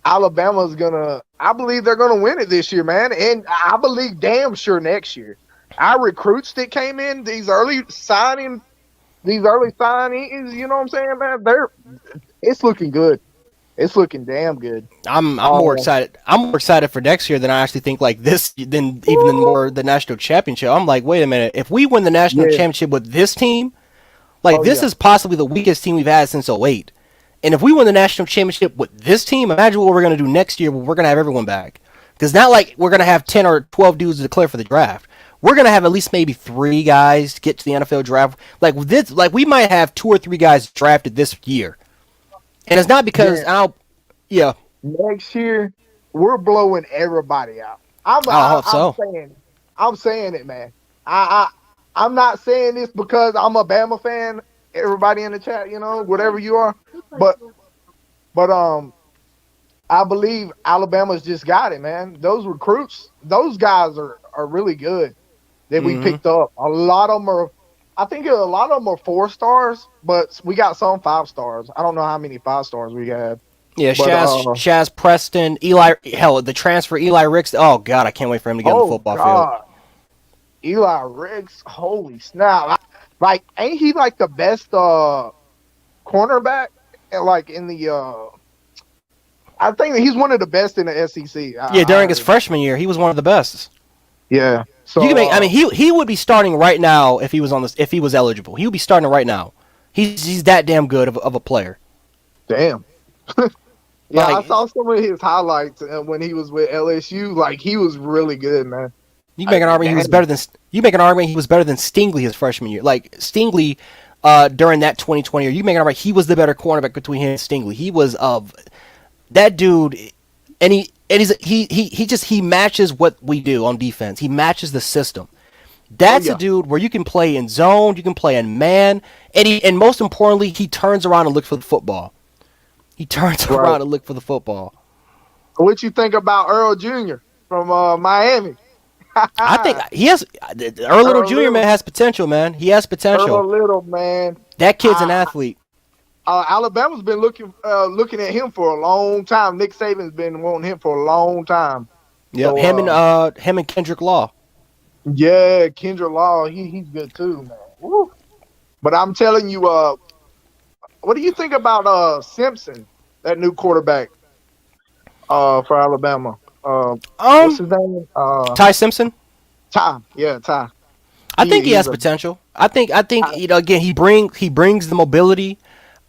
Alabama's gonna. I believe they're gonna win it this year, man, and I believe damn sure next year. Our recruits that came in, these early signings, you know what I'm saying, man? It's looking good. It's looking damn good. I'm more Um, excited. I'm more excited for next year than I actually think like this than even than more the national championship. I'm like, wait a minute. If we win the national yeah. championship with this team, like Oh this yeah. is possibly the weakest team we've had since '08. And if we win the national championship with this team, imagine what we're gonna do next year when we're gonna have everyone back. Because not like we're gonna have 10 or 12 dudes to declare for the draft. We're gonna have at least maybe 3 guys to get to the NFL draft. Like this, like we might have 2 or 3 guys drafted this year, and it's not because Yeah. yeah, Next year, we're blowing everybody out. I hope I'm so. saying it. I'm saying it, man. I'm not saying this because I'm a Bama fan. Everybody in the chat, whatever you are, but but I believe Alabama's just got it, man. Those recruits, those guys are really good that we Mm-hmm. picked up. A lot of them are. I think a lot of them are 4 stars, but we got some 5 stars. I don't know how many 5 stars we got, Yeah, but Shaz Preston, Eli, hell, the transfer Eli Ricks. Oh God, I can't wait for him to get on the oh football field. god, Eli Ricks, holy snap! Like, ain't he like the best cornerback? Like in the I think he's one of the best in the SEC. Yeah, I during his heard. freshman year, he was one of the best. Yeah. You can So make. I mean, he would be starting right now if he was on this. If he was eligible, he would be starting right now. He's that damn good of a player. damn. Yeah, I Like saw some of his highlights when he was with LSU. Like, he was really good, man. you make Like, an argument he was dang. better than you make an argument he was better than Stingley his freshman year. Like Stingley, during that 2020 year, you make an argument he was the better cornerback between him and Stingley. He was of that dude, he matches what we do on defense. He matches the system. Oh That's a yeah, dude where you can play in zone, you can play in man, and most importantly, he turns around and looks for the football. He turns right. around and looks for the football. What you think about Earl Jr. from Miami? I think he has. Earl Little Earl Jr. man Little, has potential, man. He has potential. Earl Little, man. That kid's an I, athlete. Alabama's been looking at him for a long time. Nick Saban's been wanting him for a long time. Yep, So him and Kendrick Law. yeah, Kendra Law, he's good too, man. Woo. But I'm telling you, what do you think about Simpson, that new quarterback for Alabama? What's Um, his name? Ty Simpson. Ty. Yeah, Ty. I think he He's has a potential. I think again he brings the mobility.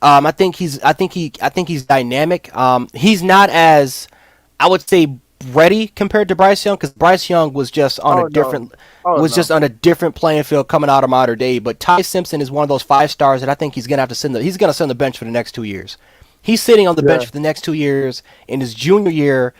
I think he's dynamic. He's not as I would say ready compared to Bryce Young because Bryce Young was just on a oh no, different oh was just no, on a different playing field coming out of modern day. But Ty Simpson is one of those 5 stars that I think he's gonna have to he's gonna sit on the bench for the next 2 years. He's sitting on the yeah, bench for the next 2 years. In his junior year,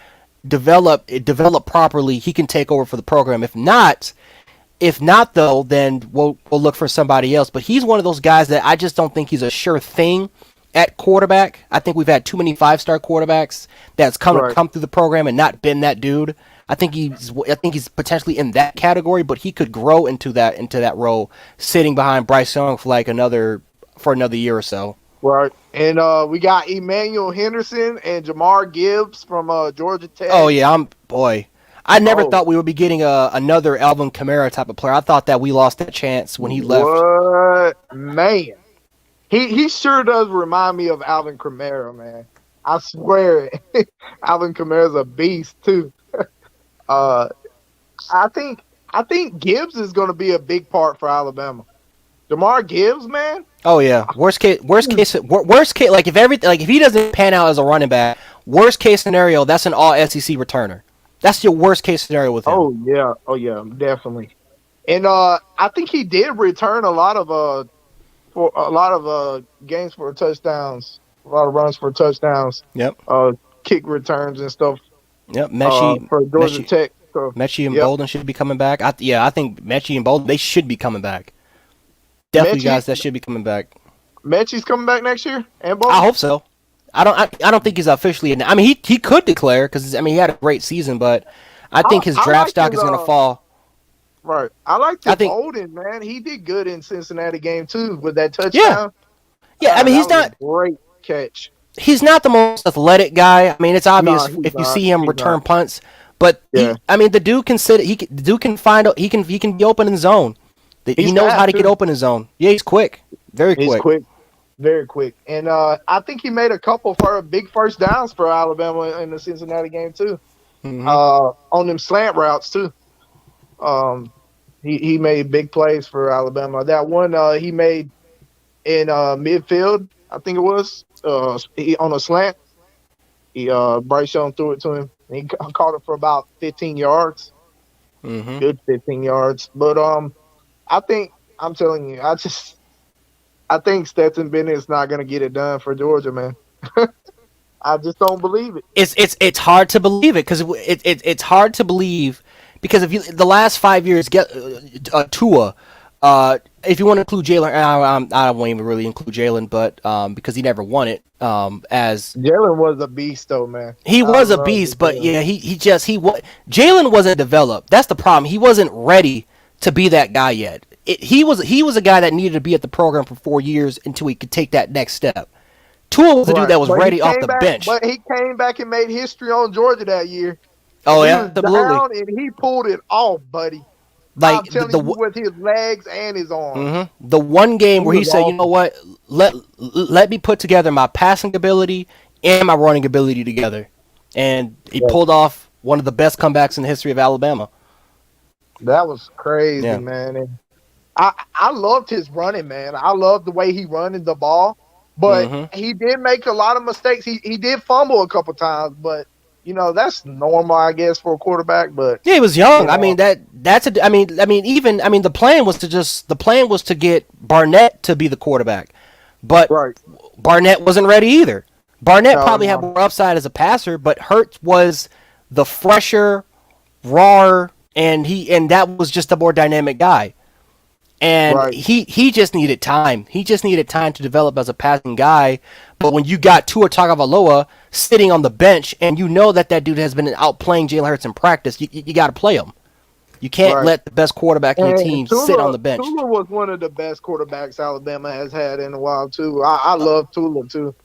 develop properly, he can take over for the program. If not though, then we'll look for somebody else. But he's one of those guys that I just don't think he's a sure thing at quarterback. I think we've had too many 5-star quarterbacks that's right. come through the program and not been that dude. I think he's potentially in that category, but he could grow into that role, sitting behind Bryce Young for another year or so. Right. And we got Emmanuel Henderson and Jamar Gibbs from Georgia Oh Tech. yeah, boy. I never Oh, thought we would be getting another Alvin Kamara type of player. I thought that we lost that chance when he left. what man? He sure does remind me of Alvin Kamara, man. I swear it. Alvin Kamara's a beast too. Uh, I think Gibbs is going to be a big part for Alabama. Jamar Gibbs, man. Oh yeah. Worst case. Like if he doesn't pan out as a running back, worst case scenario, that's an all SEC returner. That's your worst case scenario with him. Oh yeah, definitely. And I think he did return a lot of for a lot of games for touchdowns, a lot of runs for touchdowns, Yep. uh, kick returns and stuff Yep. Mechie, for Georgia Mechie, Tech. So Mechie and yep, Bolden should be coming back. I think Mechie and Bolden they should be coming back. Definitely Mechie guys that should be coming back. Mechie's coming back next year, and I Bolden. hope so. I don't think he's officially. I mean, he could declare because he had a great season, but I think his I draft like stock his is going to fall. right. I like I the think. Bolden, man. He did good in Cincinnati game too with that Yeah, touchdown. yeah. I mean, That was a great catch. he's not the most athletic guy. I mean, it's No, obvious he's if you not. see him He's return not. punts, but Yeah, I mean, the dude can sit. The dude can find. He can be open in zone. He he's knows how fast to get too. open in zone. Yeah, he's quick, very He's quick. quick. Very quick. And I think he made a couple for big first downs for Alabama in the Cincinnati game too. Hmm. On them slant routes too. Um, he made big plays for Alabama. That one he made in midfield, I think it was. He on a slant. Bryce Young threw it to him. He caught it for about 15 yards. Hmm. Good 15 yards. But I think I'm telling you, I think Stetson Bennett's not gonna get it done for Georgia, man. I just don't believe it. It's hard to believe it because it's hard to believe because if you the last 5 years get Tua, if you want to include Jalen, I won't even really include Jalen, but because he never won it, as Jalen was a beast, though, man. he I was a love beast, but Jalen. yeah, he was Jalen wasn't developed. That's the problem. He wasn't ready to be that guy yet. He was a guy that needed to be at the program for 4 years until he could take that next step. Tua was the dude Right, that was ready off the bench. but he came back and made history on Georgia that year. Oh We yeah, was absolutely. down and he pulled it off, buddy. Like I'm telling you, with his legs and his arms, the one game he where he was said, you know awesome. what, let me put together my passing ability and my running ability together, and he Yeah. pulled off one of the best comebacks in the history of Alabama. That was crazy, Yeah. man. And I loved his running, man. I loved the way he running the ball, but Hmm. he did make a lot of mistakes. He did fumble a couple times, but that's normal, I guess, for a quarterback. But Yeah, he was you young. I mean know, that's a. I mean the plan was to get Barnett to be the quarterback, but right? Barnett wasn't ready either. Barnett No, probably had no, more upside as a passer, but Hurts was the fresher, rawer, and that was just a more dynamic guy. And right. he just needed time. He just needed time to develop as a passing guy. But when you got Tua Tagovailoa sitting on the bench, and you know that dude has been outplaying Jalen Hurts in practice, you got to play him. You can't Right. let the best quarterback in your And team sit on Tula the bench. Tula was one of the best quarterbacks Alabama has had in a while too. I love Tula too.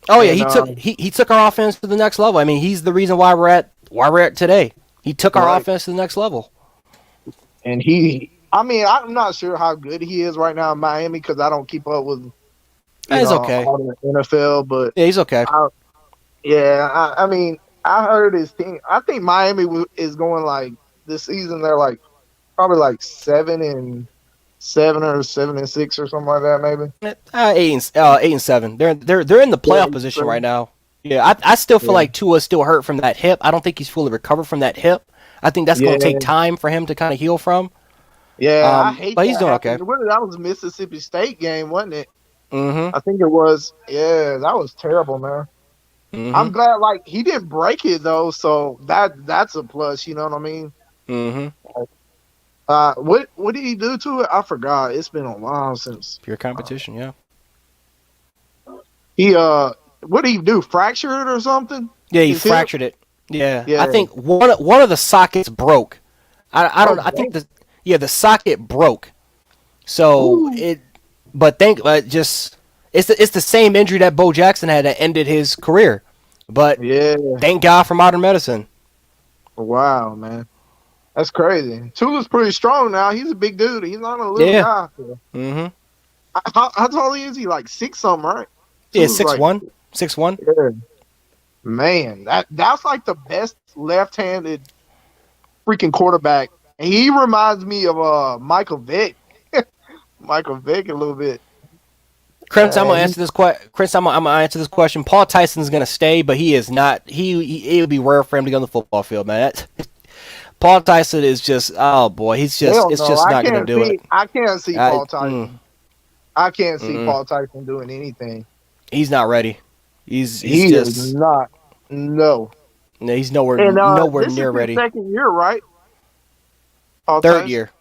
Oh yeah, And he took our offense to the next level. I mean, he's the reason why we're at today. He took our right. offense to the next level. And I mean, I'm not sure how good he is right now in Miami because I don't keep up with He's okay. all the NFL. But Yeah, he's okay. I, yeah, I mean, I heard his team. I think Miami is going like this season. They're like probably like 7-7 or 7-6 or something like that, maybe. 8-7. They're in the Yeah, playoff position right now. Yeah, I still feel yeah, like Tua's still hurt from that hip. I don't think he's fully recovered from that hip. I think that's going to take yeah, time for him to kind of heal from. yeah. I hate But he's that doing okay. happened. That was a Mississippi State game, wasn't it? Mm-hmm. I think it was. Yeah, that was terrible, man. Mm-hmm. I'm glad, like he didn't break it though, so that's a plus. You know what I mean? Mm-hmm. What did he do to it? I forgot. It's been a while since Pure competition, yeah. he. What did he do? Fracture it or something? Yeah, he His hip? fractured it. Yeah, I Yeah. think one of the sockets broke. I don't. Oh, I think dang. the socket broke. So Ooh. but just it's the same injury that Bo Jackson had that ended his career. But Yeah. thank God for modern medicine. Wow, man. That's crazy. Tula's pretty strong now. He's a big dude. He's not a little Yeah. guy. Mm-hmm. How tall is he? Like six something, right? Yeah, Tula's six like, one, 6'1". yeah. Man, that's like the best left-handed freaking quarterback. And he reminds me of Michael Vick. Michael Vick a little bit. Chris, I'm gonna He, answer this Chris, I'm gonna answer this question. Paul Tyson's gonna stay, but he is not. It would be rare for him to go on the football field, man. Paul Tyson is just, oh boy, hell it's no, just not gonna do it. I can't see I, Paul mm, Tyson. I can't see mm, Paul Tyson doing anything. he's not ready. He's He is just not. No. no, he's nowhere This is near his ready. second year, right? Paul Third Tyson. year.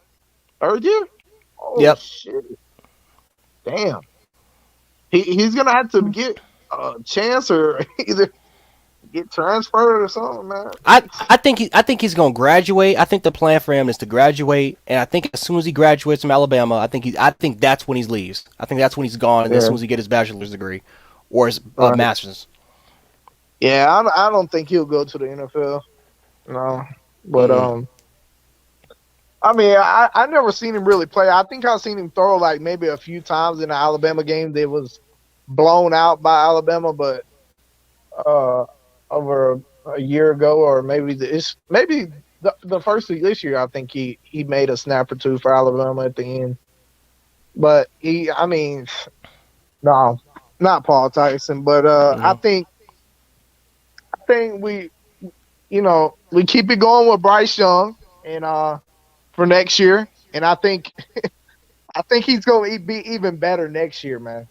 Third year? Oh Yep. shit. Damn. He's gonna have to get a chance or either get transferred or something, man. I think he's gonna graduate. I think the plan for him is to graduate, and I think as soon as he graduates from Alabama, I think that's when he leaves. I think that's when he's gone, and as Yeah. soon as he get his bachelor's degree or his Right. master's. Yeah, I don't think he'll go to the NFL. No. But Mm-mm. I mean, I never seen him really play. I think I've seen him throw like maybe a few times in the Alabama game that was blown out by Alabama, but uh, over a year ago, or maybe the first of this year, I think he made a snap or two for Alabama at the end. But I mean, no, not Paul Tyson. But Mm-hmm. I think we keep it going with Bryce Young and for next year, and I think he's going to be even better next year, man.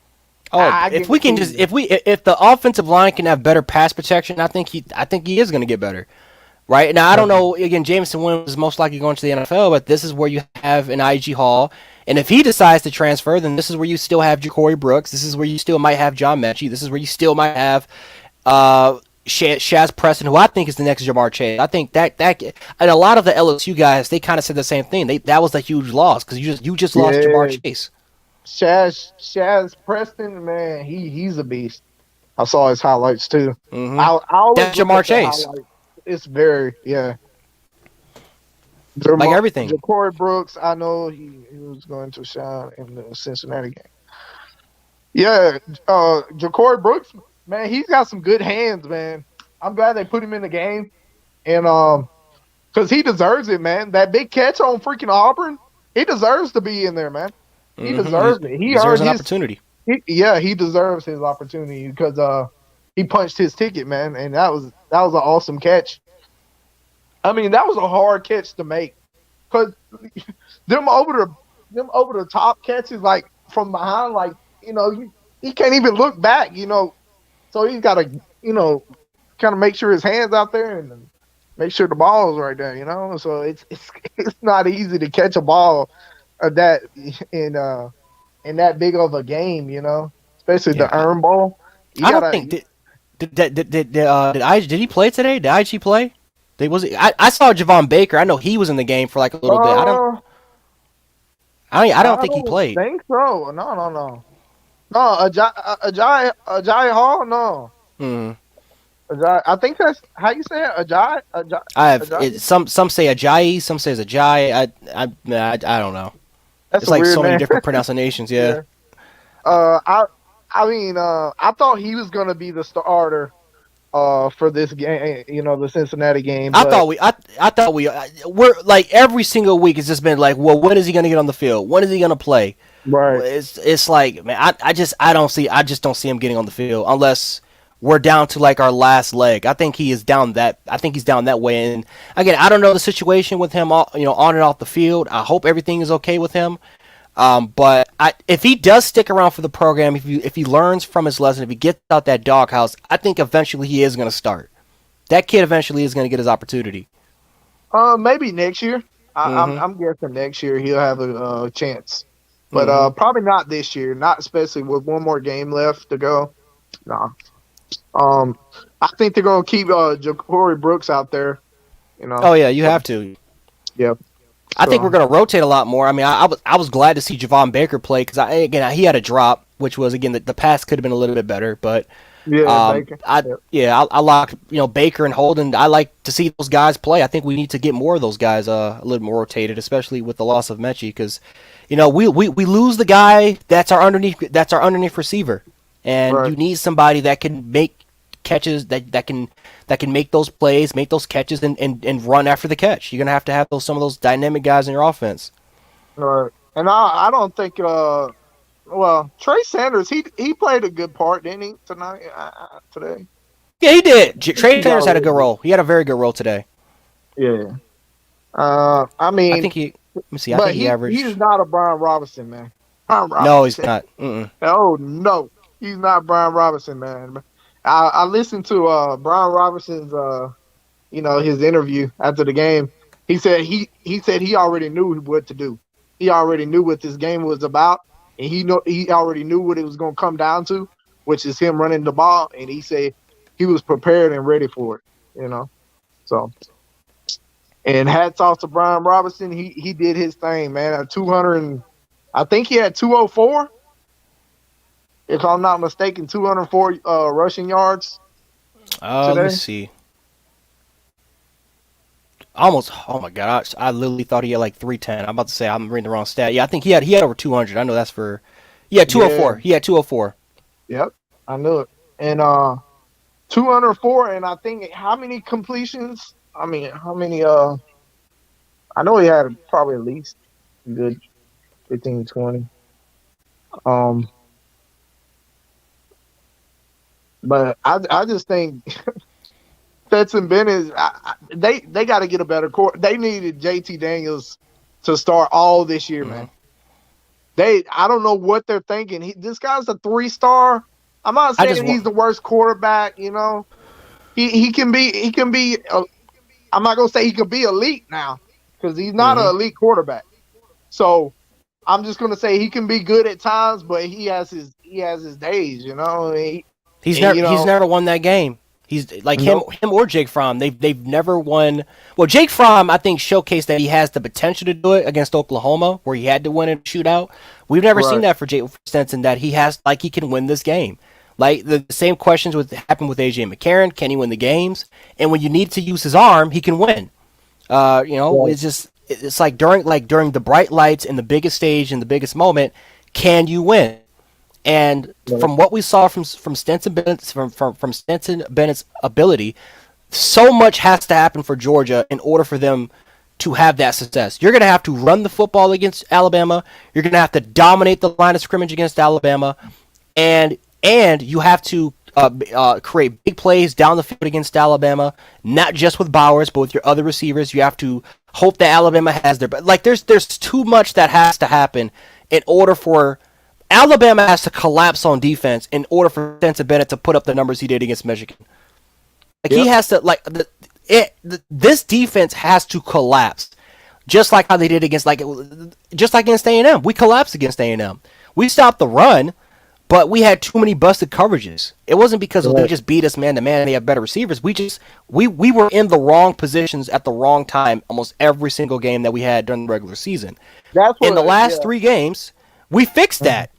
Oh, I if we can guarantee just you. if the offensive line can have better pass protection, I think he is going to get better. Right now, I don't know. Again, Jameson Williams is most likely going to the NFL, but this is where you have an IG Hall, and if he decides to transfer, then this is where you still have Ja'Cory Brooks. This is where you still might have John Mechie. This is where you still might have Shaz Preston, who I think is the next Jamar Chase. I think that and a lot of the LSU guys, they kind of said the same thing. That was a huge loss because you just lost Jamar Yeah, Chase. Shaz Preston, man, he's a beast. I saw his highlights too. Mm-hmm. I always That's look Jamar at the Chase, highlights. It's very yeah. like everything. Ja'Cory Brooks, I know he was going to shine in the Cincinnati game. Yeah, Ja'Cory Brooks, man, he's got some good hands, man. I'm glad they put him in the game, and because he deserves it, man. That big catch on freaking Auburn, he deserves to be in there, man. He Mm-hmm. He deserves it. He deserves earned an his. opportunity. He deserves his opportunity because he punched his ticket, man, and that was an awesome catch. I mean, that was a hard catch to make because them over the top catches like from behind, like he can't even look back, so he's got to kind of make sure his hands out there and make sure the ball is right there. So it's not easy to catch a ball of that in that big of a game, especially Yeah, the earn ball. You I don't gotta think did he play today? Did IG play? I saw Javon Baker. I know he was in the game for like a little bit. Uh, I don't I think he don't played. think so. No. No, Ajay Hall. No, Hmm. Ajay. I think that's how you say it. Ajay. Some say Ajayi, some says Ajayi. I don't know. That's It's a like weird so many name. different pronunciations. Yeah. Yeah. Uh, I I mean, I thought he was gonna be the starter for this game. You know, the Cincinnati game, but I thought we're like every single week it's just been like, well, when is he gonna get on the field? When is he gonna play? right, It's like, man, I just don't see him getting on the field unless we're down to like our last leg. I think he's down that way. And again, I don't know the situation with him, on and off the field. I hope everything is okay with him. But if he does stick around for the program, if he learns from his lesson, if he gets out that doghouse, I think eventually he is going to start. That kid eventually is going to get his opportunity. maybe next year. Mm-hmm. I'm guessing next year he'll have a chance, but Mm-hmm. probably not this year. Not especially with one more game left to go. No. Um, I think they're gonna keep Ja'Cory Brooks out there. You know. Oh yeah, you So have to. yeah. I think we're So going to rotate a lot more. I mean, I was glad to see Javon Baker play because he had a drop, which was again the pass could have been a little bit better, but yeah, Baker. I Yeah. yeah I like Baker and Holden. I like to see those guys play. I think we need to get more of those guys a little more rotated, especially with the loss of Mechie because we lose the guy that's our underneath receiver, and Right. you need somebody that can make catches that can make those plays, make those catches, and run after the catch. You're gonna have to have some of those dynamic guys in your offense. Right. And I don't think well, Trey Sanders, he played a good part, didn't he, tonight? Today? Yeah, he did. I think Trey he got Sanders a had a little good bit. role. He had a very good role today. Yeah. I I mean, think he. Let me see. I but think he he's averaged. not a Brian Robinson, man. Brian No, he's Robinson. not. Mm-mm. Oh no, he's not Brian Robinson, man. I listened to Brian Robinson's his interview after the game. He said he already knew what to do. He already knew what this game was about, and he already knew what it was going to come down to, which is him running the ball. And he said he was prepared and ready for it. You know, so and hats off to Brian Robinson. He did his thing, man. At 200, I think he had 204, if I'm not mistaken, 204 rushing yards Let me today. see. Almost. Oh my god! I literally thought he had like 310. I'm about to say I'm reading the wrong stat. Yeah, I think he had over 200. I know that's for. Yeah, Yeah, 204. He had 204. yep, I knew it. And 204, and I think how many completions? I mean, how many? I know he had probably at least a good 15, 20. Um, but I just think Stetson Bennett, they got to get a better court. They needed JT Daniels to start all this year, Mm-hmm. man. I don't know what they're thinking. This guy's a 3-star. I'm not I just saying he's want. the worst quarterback. You know, he can be. I'm not gonna say he could be elite now because he's not an Mm-hmm. elite quarterback. So I'm just gonna say he can be good at times, but he has his days. You know, He's and never you he's know, never won that game. He's like nope, him or Jake Fromm. They've never won. Well, Jake Fromm I think showcased that he has the potential to do it against Oklahoma, where he had to win in a shootout. We've never seen right, that for Jake Stenson that he can win this game. Like the same questions happened with AJ McCarron. Can he win the games? And when you need to use his arm, he can win. right, It's like during the bright lights and the biggest stage and the biggest moment, can you win? And right, from what we saw from Stetson Bennett's from Stetson Bennett's ability, so much has to happen for Georgia in order for them to have that success. You're going to have to run the football against Alabama. You're going to have to dominate the line of scrimmage against Alabama, and you have to create big plays down the field against Alabama, not just with Bowers, but with your other receivers. You have to hope that Alabama has their, but like there's too much that has to happen in order for Alabama has to collapse on defense in order for Stetson Bennett to put up the numbers he did against Michigan. Like he yep, has to this defense has to collapse, just like how they did just like against A&M. We collapsed against A&M. We stopped the run, but we had too many busted coverages. It wasn't because they Right. just beat us man to man and they have better receivers. We were in the wrong positions at the wrong time almost every single game that we had during the regular season. That's In the what. last Yeah. 3 games, we fixed Mhm. that.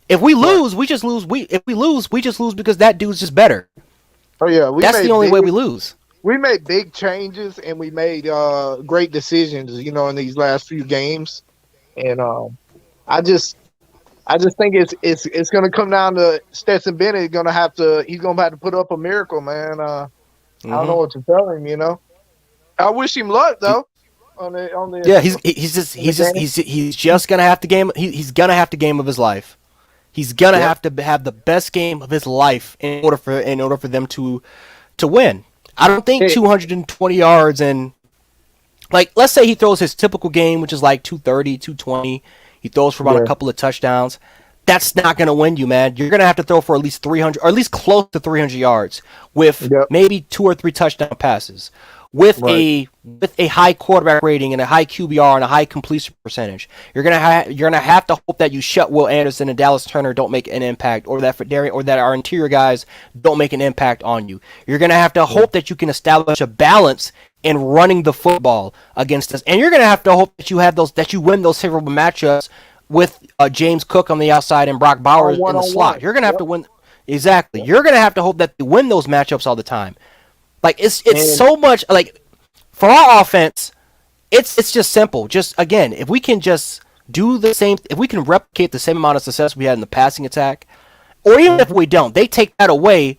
If we Right. lose, we just lose. If we lose, we just lose because that dude's just better. Oh yeah, That's the only way we lose. we made big changes and we made great decisions. In these last few games, and I just I just think it's going to come down to Stetson Bennett. He's going to have to put up a miracle, man. I don't know Hmm what to tell him. I wish him luck though on the Yeah, he's just gonna have to game. He's gonna have to game of his life. He's gonna Yep. have to have the best game of his life in order for them to win. I don't think Hey, 220 yards and like let's say he throws his typical game, which is like 230, 220. He throws for about a yeah. couple of touchdowns. That's not going to win you, man. You're going to have to throw for at least 300, or at least close to 300 yards, with Yep. maybe 2 or 3 touchdown passes, with Right. a high quarterback rating and a high QBR and a high completion percentage. You're gonna have to hope that you shut Will Anderson and Dallas Turner don't make an impact, or that our interior guys don't make an impact on you. You're gonna have to hope that you can establish a balance in running the football against us, and you're gonna have to hope that you win those favorable matchups with James Cook on the outside and Brock Bowers in the On slot. one. You're gonna have Yep. to win. Exactly. You're gonna have to hope that they win those matchups all the time. Like it's And so much like for our offense, it's just simple. Just again, if we can just do the same, if we can replicate the same amount of success we had in the passing attack, or even if Mhm. we don't, they take that away.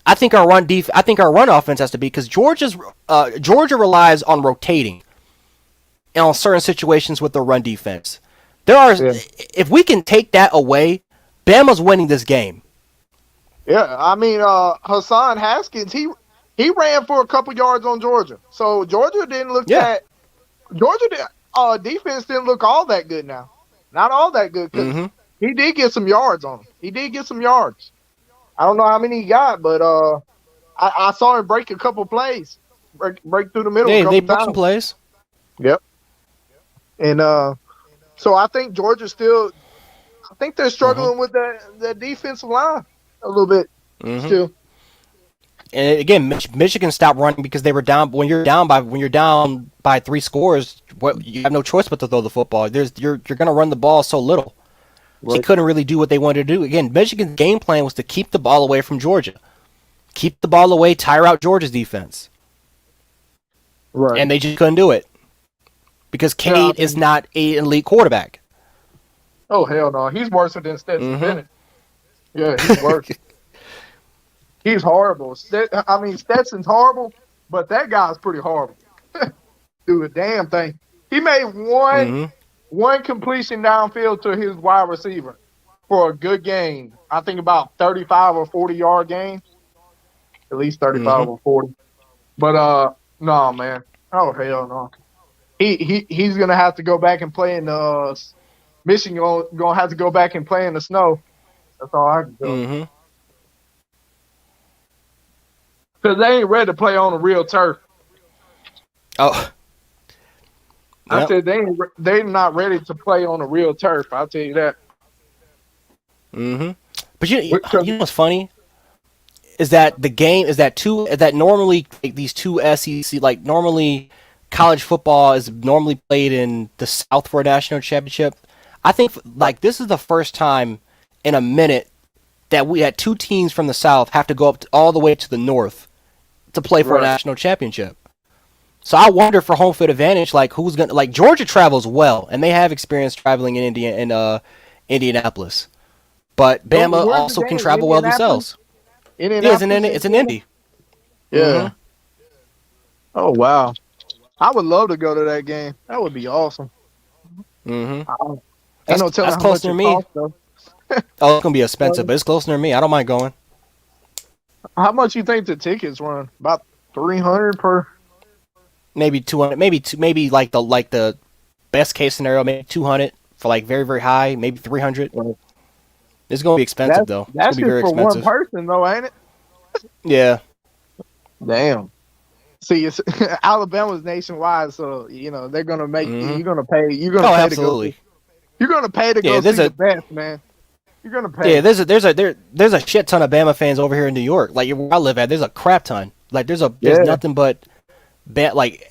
I think our run offense has to be because Georgia relies on rotating and on certain situations with the run defense. yeah. If we can take that away, Bama's winning this game. Yeah, I mean, Hassan Haskins, he ran for a couple yards on Georgia, so Georgia didn't look Yeah. that. Defense didn't look all that good now, not all that good because Mm-hmm. he did get some yards on him. He did get some yards. I don't know how many he got, but I saw him break a couple plays, break through the middle a They couple broke some times. plays. Yep, and so I think Georgia still. I think they're Mm-hmm. struggling with the defensive line a little bit Mm-hmm. still. And again, Michigan stopped running because they were down. When you're down by 3 scores, you have no choice but to throw the football. You're going to run the ball so little. They Right. couldn't really do what they wanted to do. Again, Michigan's game plan was to keep the ball away from Georgia, keep the ball away, tire out Georgia's defense, Right. and they just couldn't do it because Yeah, I Cade is mean, not an elite quarterback. oh hell no, he's worse than Stetson Mm-hmm. Bennett. Yeah, he's worse. He's horrible. Stetson's horrible, but that guy's pretty horrible. Do a damn thing. He made Mm-hmm. one completion downfield to his wide receiver for a good game. I think about 35 or 40-yard game. At least 35 Mm-hmm. or 40. But no, man. Oh hell no. He's gonna have to go back and play in the Michigan. Gonna have to go back and play in the snow. That's all I can tell. Mm-hmm. Because they ain't ready to play on a real turf. Oh, I yep. said they're not ready to play on a real turf. I'll tell you that. Mm-hmm. But you Because- know what's funny is that the game is that normally like, these two SEC normally college football is normally played in the South for a national championship. I think like this is the first time in a minute that we had two teams from the South have to go all the way to the North to play for a Right. national championship. So I wonder for home field advantage, like who's gonna like Georgia travels well, and they have experience traveling in Indianapolis. But Bama Where's the also can game? travel well Indianapolis? themselves. Yeah, Indianapolis? it's in Indy. Yeah. Mhm. Oh wow. I would love to go to that game. That would be awesome. Mm-hmm. Ain't That's no telling that's how close much near it me. costs though. Oh, it's gonna be expensive, but it's close near me. I don't mind going. How much you think the tickets run? About 300 per. Maybe 200. Maybe like the best case scenario, maybe 200 for like very very high. Maybe 300. Right. It's gonna be expensive though. It's That's gonna be just very for one expensive. person though, ain't it? Yeah. Damn. See, it's Alabama's nationwide, so they're gonna make Mhm. you're gonna pay. You're Oh, gonna pay to go. absolutely. You're gonna pay to Yeah, go see there's the a best, man. You're gonna Yeah, pay. there's a shit ton of Bama fans over here in New York. Like where I live at, there's a crap ton. Like there's Yeah, nothing but like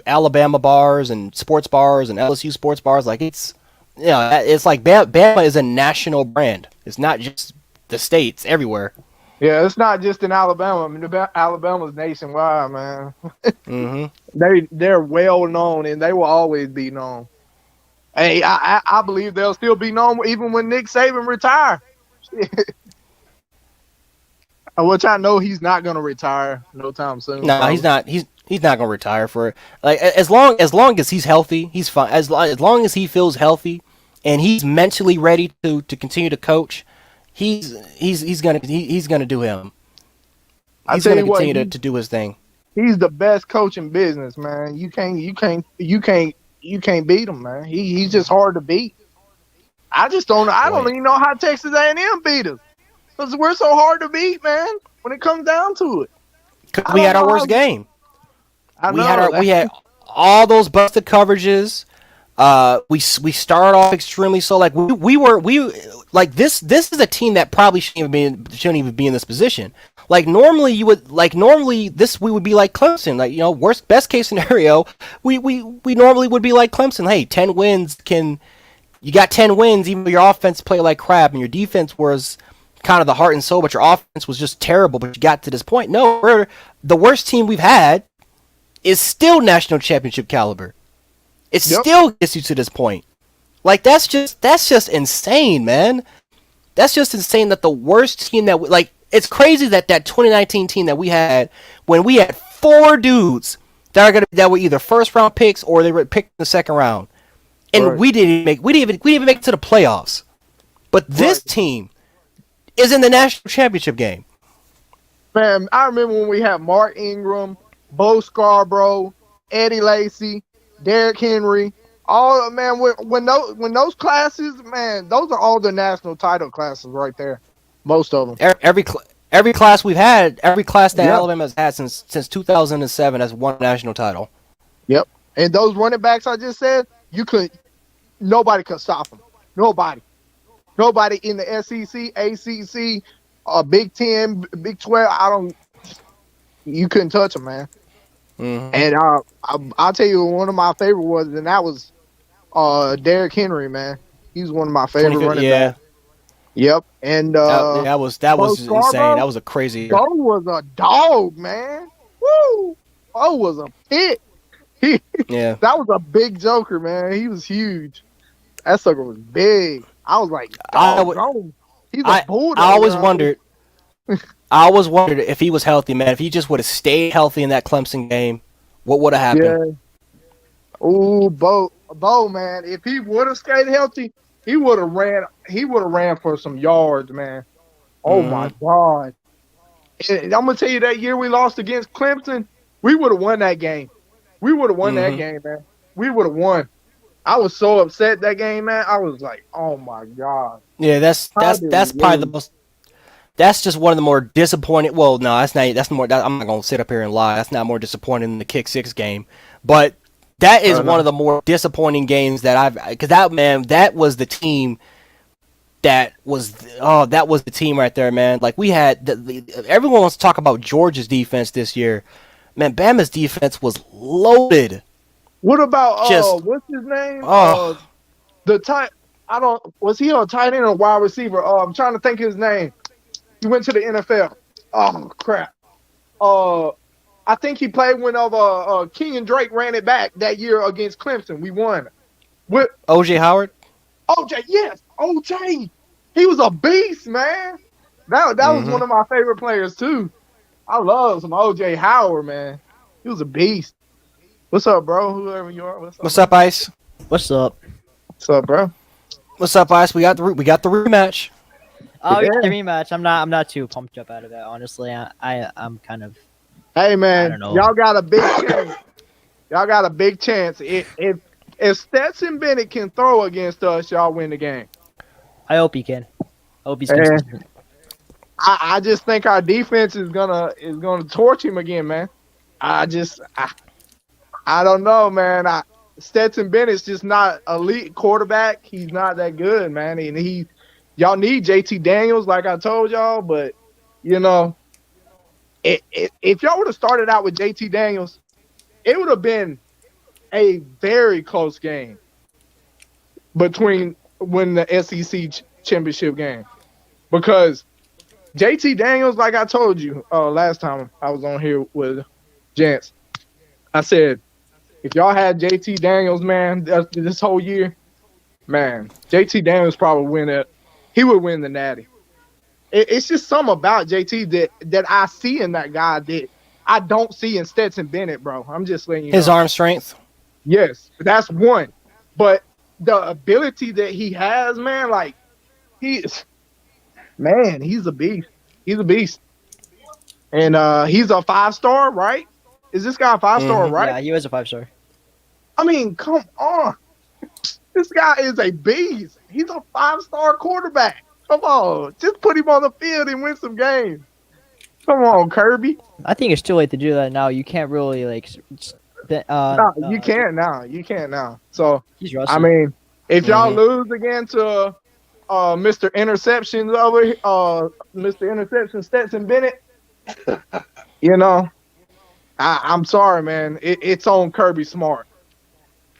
Alabama bars and sports bars and LSU sports bars. Like it's like Bama is a national brand. It's not just the states everywhere. yeah. It's not just in Alabama. I mean, Alabama's nationwide, man. Hmm. They're well known, and they will always be known. Hey, I believe they'll still be known even when Nick Saban retire. Which I know he's not gonna retire no time soon, No, he's probably. not. He's not gonna retire for like as long as he's healthy, he's fine. As long as he feels healthy and he's mentally ready to continue to coach, he's gonna do him. I He's tell gonna you what, continue to do his thing. he's the best coach in business, man. You can't beat him, man. He's just hard to beat. I don't Boy, even know how Texas A&M beat us because we're so hard to beat, man. When it comes down to it, because I we don't had our know worst how. game. I We had know. all those busted coverages. We started off extremely slow. Like we like this is a team that probably shouldn't even be in this position. Like normally this we would be like Clemson. Like best case scenario, we normally would be like Clemson. Hey, 10 wins can you got 10 wins even though your offense played like crap and your defense was kind of the heart and soul, but your offense was just terrible. But you got to this point. No, we're the worst team we've had is still national championship caliber. It Yep. still gets you to this point. Like that's just insane, man. That's just insane that the worst team like it's crazy that 2019 team that we had when we had four dudes that were either first round picks or they were picked in the second round, and Right. we didn't even make it to the playoffs. But Right. this team is in the national championship game. Man, I remember when we had Mark Ingram, Bo Scarborough, Eddie Lacy, Derrick Henry. All man, when those classes, man, those are all the national title classes right there. Most of them. Every class we've had, every class that Yeah. Alabama has had since 2007 has won a national title. Yep. And those running backs I just said, nobody could stop them. Nobody. Nobody in the SEC, ACC, Big 10, Big 12. You couldn't touch them, man. Hmm. And I'll tell you one of my favorite ones, and that was Derrick Henry, man. He's one of my favorite 25th, running backs. yeah, Yep. And that Bo was insane. Scarborough, That was a crazy Bo year. was a dog, man. Woo! Bo was a pit. He, Yeah, that was a big joker, man. He was huge. That sucker was big. I was like, I dog, would, no. He's a I bulldog always around wondered. I always wondered if he was healthy, man. If he just would have stayed healthy in that Clemson game, what would have happened? here. Yeah. Ooh, Bo, man. If he would have stayed healthy, he would have ran. He would have ran for some yards, man. Oh my Hmm. God. And I'm gonna tell you that year we lost against Clemson, we would have won that game. We would have won that Hmm. game, man. We would have won. I was so upset that game, man. I was like, oh my God. Yeah, How did we that's probably the lose? most. That's just one of the more disappointing. Well, no, that's not. That's more. I'm not gonna sit up here and lie. That's not more disappointing than the kick six game, but that is No. one of the more disappointing games that I've. Because that was the team that was the team right there, man. Like we had everyone wants to talk about Georgia's defense this year. Man, Bama's defense was loaded. What about Just what's his name? oh, The tight I don't was he a tight end or wide receiver? I'm trying to think his name. He went to the NFL. Oh crap. Uh I think he played when King and Drake ran it back that year against Clemson. We won. With OJ Howard. OJ, yes, OJ. He was a beast, man. That was Hmm. one of my favorite players too. I love some OJ Howard, man. He was a beast. What's up, bro? Whoever you are, what's up, What's bro? up, Ice? What's up? What's up, bro? What's up, Ice? We got the rematch. Oh, yeah, the Yeah. rematch. I'm not too pumped up out of that. Honestly, I'm kind of Hey, I man, don't know. y'all got a big chance. Y'all got a big chance. If Stetson Bennett can throw against us, y'all win the game. I hope he can. I hope he's And consistent. I just think our defense is gonna torch him again, man. I don't know, man. Stetson Bennett's just not elite quarterback. He's not that good, man, and he y'all need JT Daniels, like I told y'all, but you know, if y'all would have started out with JT Daniels, it would have been a very close game between when the SEC championship game because JT Daniels, like I told you last time I was on here with Gents, I said if y'all had JT Daniels, man, this whole year, man, JT Daniels probably win it. He would win the Natty. It's just something about JT that I see in that guy that I don't see in Stetson Bennett, bro. I'm just letting you His know. arm strength. Yes, that's one. But the ability that he has, man, like he's a beast. He's a beast. And he's a 5-star, right? Is this guy a 5-star, Mm-hmm. right? Yeah, he was a 5-star. I mean, come on. This guy is a beast. He's a 5-star quarterback. Come on. Just put him on the field and win some games. Come on, Kirby. I think it's too late to do that now. You can't really No, you can't now. You can't now. So, he's I rusty. mean, if y'all Mm-hmm. lose again to Mr. Interceptions over here, Mr. Interception Stetson Bennett, you know, I'm sorry, man. It's on Kirby Smart.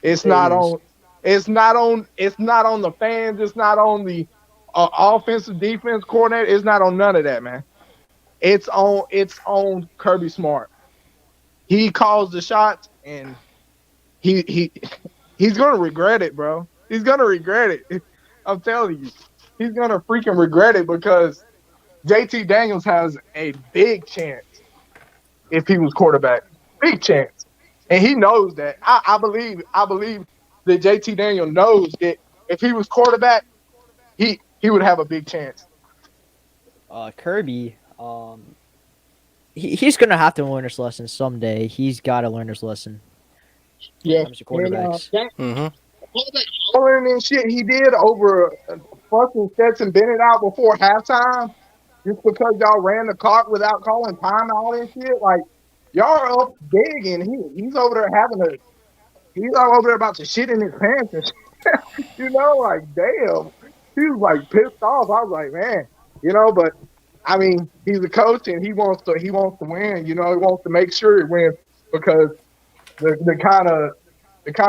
It's It not is. on. It's not on. It's not on the fans. It's not on the offensive defense coordinator. It's not on none of that, man. It's on. It's on Kirby Smart. He calls the shots, and he he's gonna regret it, bro. He's gonna regret it. I'm telling you, he's gonna freaking regret it because JT Daniels has a big chance if he was quarterback. Big chance. And he knows that. I believe that JT Daniel knows that if he was quarterback, he would have a big chance. Kirby, he's gonna have to learn this lesson someday. He's got to learn this lesson when it Yeah. comes to And quarterbacks. Mm-hmm. all that hollering and shit he did over fucking Stetson Bennett out before halftime, just because y'all ran the clock without calling timeout and shit, like y'all are up big and he's over there he's all over there about to shit in his pants and like, damn. He was like pissed off. I was like, man, but I mean, he's a coach and he wants to win, he wants to make sure he wins because the kind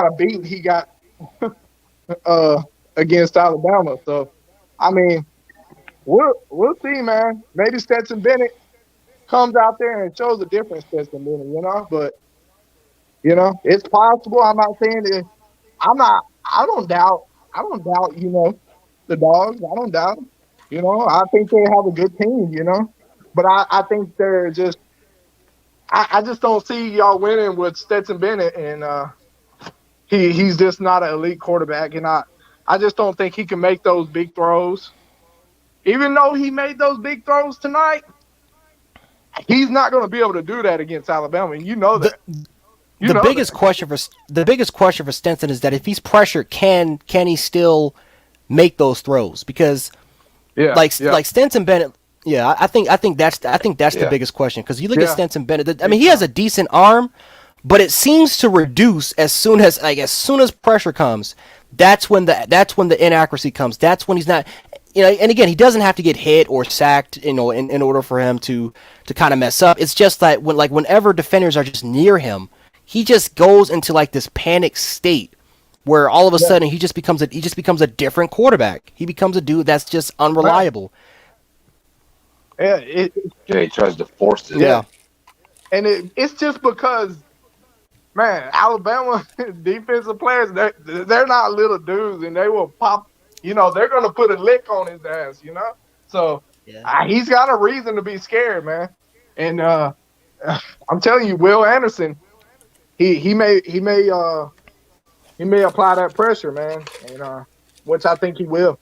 of beat he got against Alabama. So I mean, we'll see, man. Maybe Stetson Bennett comes out there and shows a difference, Stetson Bennett, but it's possible. I'm not saying that I'm not. I don't doubt. I don't doubt. The dogs. I don't doubt them. I think they have a good team. But I think they're just. I just don't see y'all winning with Stetson Bennett, and he's just not an elite quarterback, and I just don't think he can make those big throws. Even though he made those big throws tonight, he's not going to be able to do that against Alabama, and you know The that. You the know biggest that. question for Stenson is that if he's pressured, can he still make those throws? Because Yeah. Yeah. like Stenson Bennett, yeah, I think that's the Yeah. biggest question because you look at Yeah. Stenson Bennett. I mean, he has a decent arm, but it seems to reduce as soon as pressure comes. That's when the inaccuracy comes. That's when he's not. And again, he doesn't have to get hit or sacked, in order for him to kind of mess up. It's just that whenever defenders are just near him, he just goes into like this panic state where all of a sudden he just becomes a different quarterback. He becomes a dude that's just unreliable. Yeah. Yeah, he tries to force it. Yeah. And it's just because, man, Alabama defensive players, they're not little dudes, and they will pop. They're going to put a lick on his ass. So Yeah. he's got a reason to be scared, man. And I'm telling you, Will Anderson, he may apply that pressure, man, and which I think he will.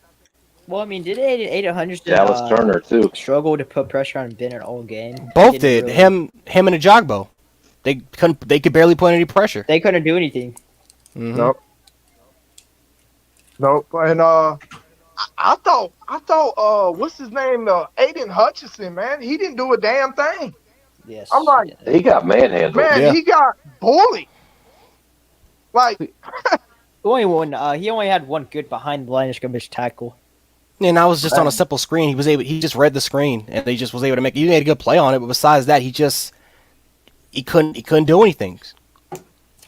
Well, I mean, did 800 Dallas Turner too. struggle to put pressure on Bennett all game? Both They did. didn't really- Him and Ajagbo. They could barely put any pressure. They couldn't do anything. Mm-hmm. Nope. And I thought what's his name? Aiden Hutchinson, man. He didn't do a damn thing. Yes. I'm like, He got manhandled. man, Yeah. he got bullied. Like, He only had one good behind the line of scrimmage tackle. And I was just on a simple screen. He just read the screen, and he just was able to make. He made a good play on it, but besides that, he couldn't do anything.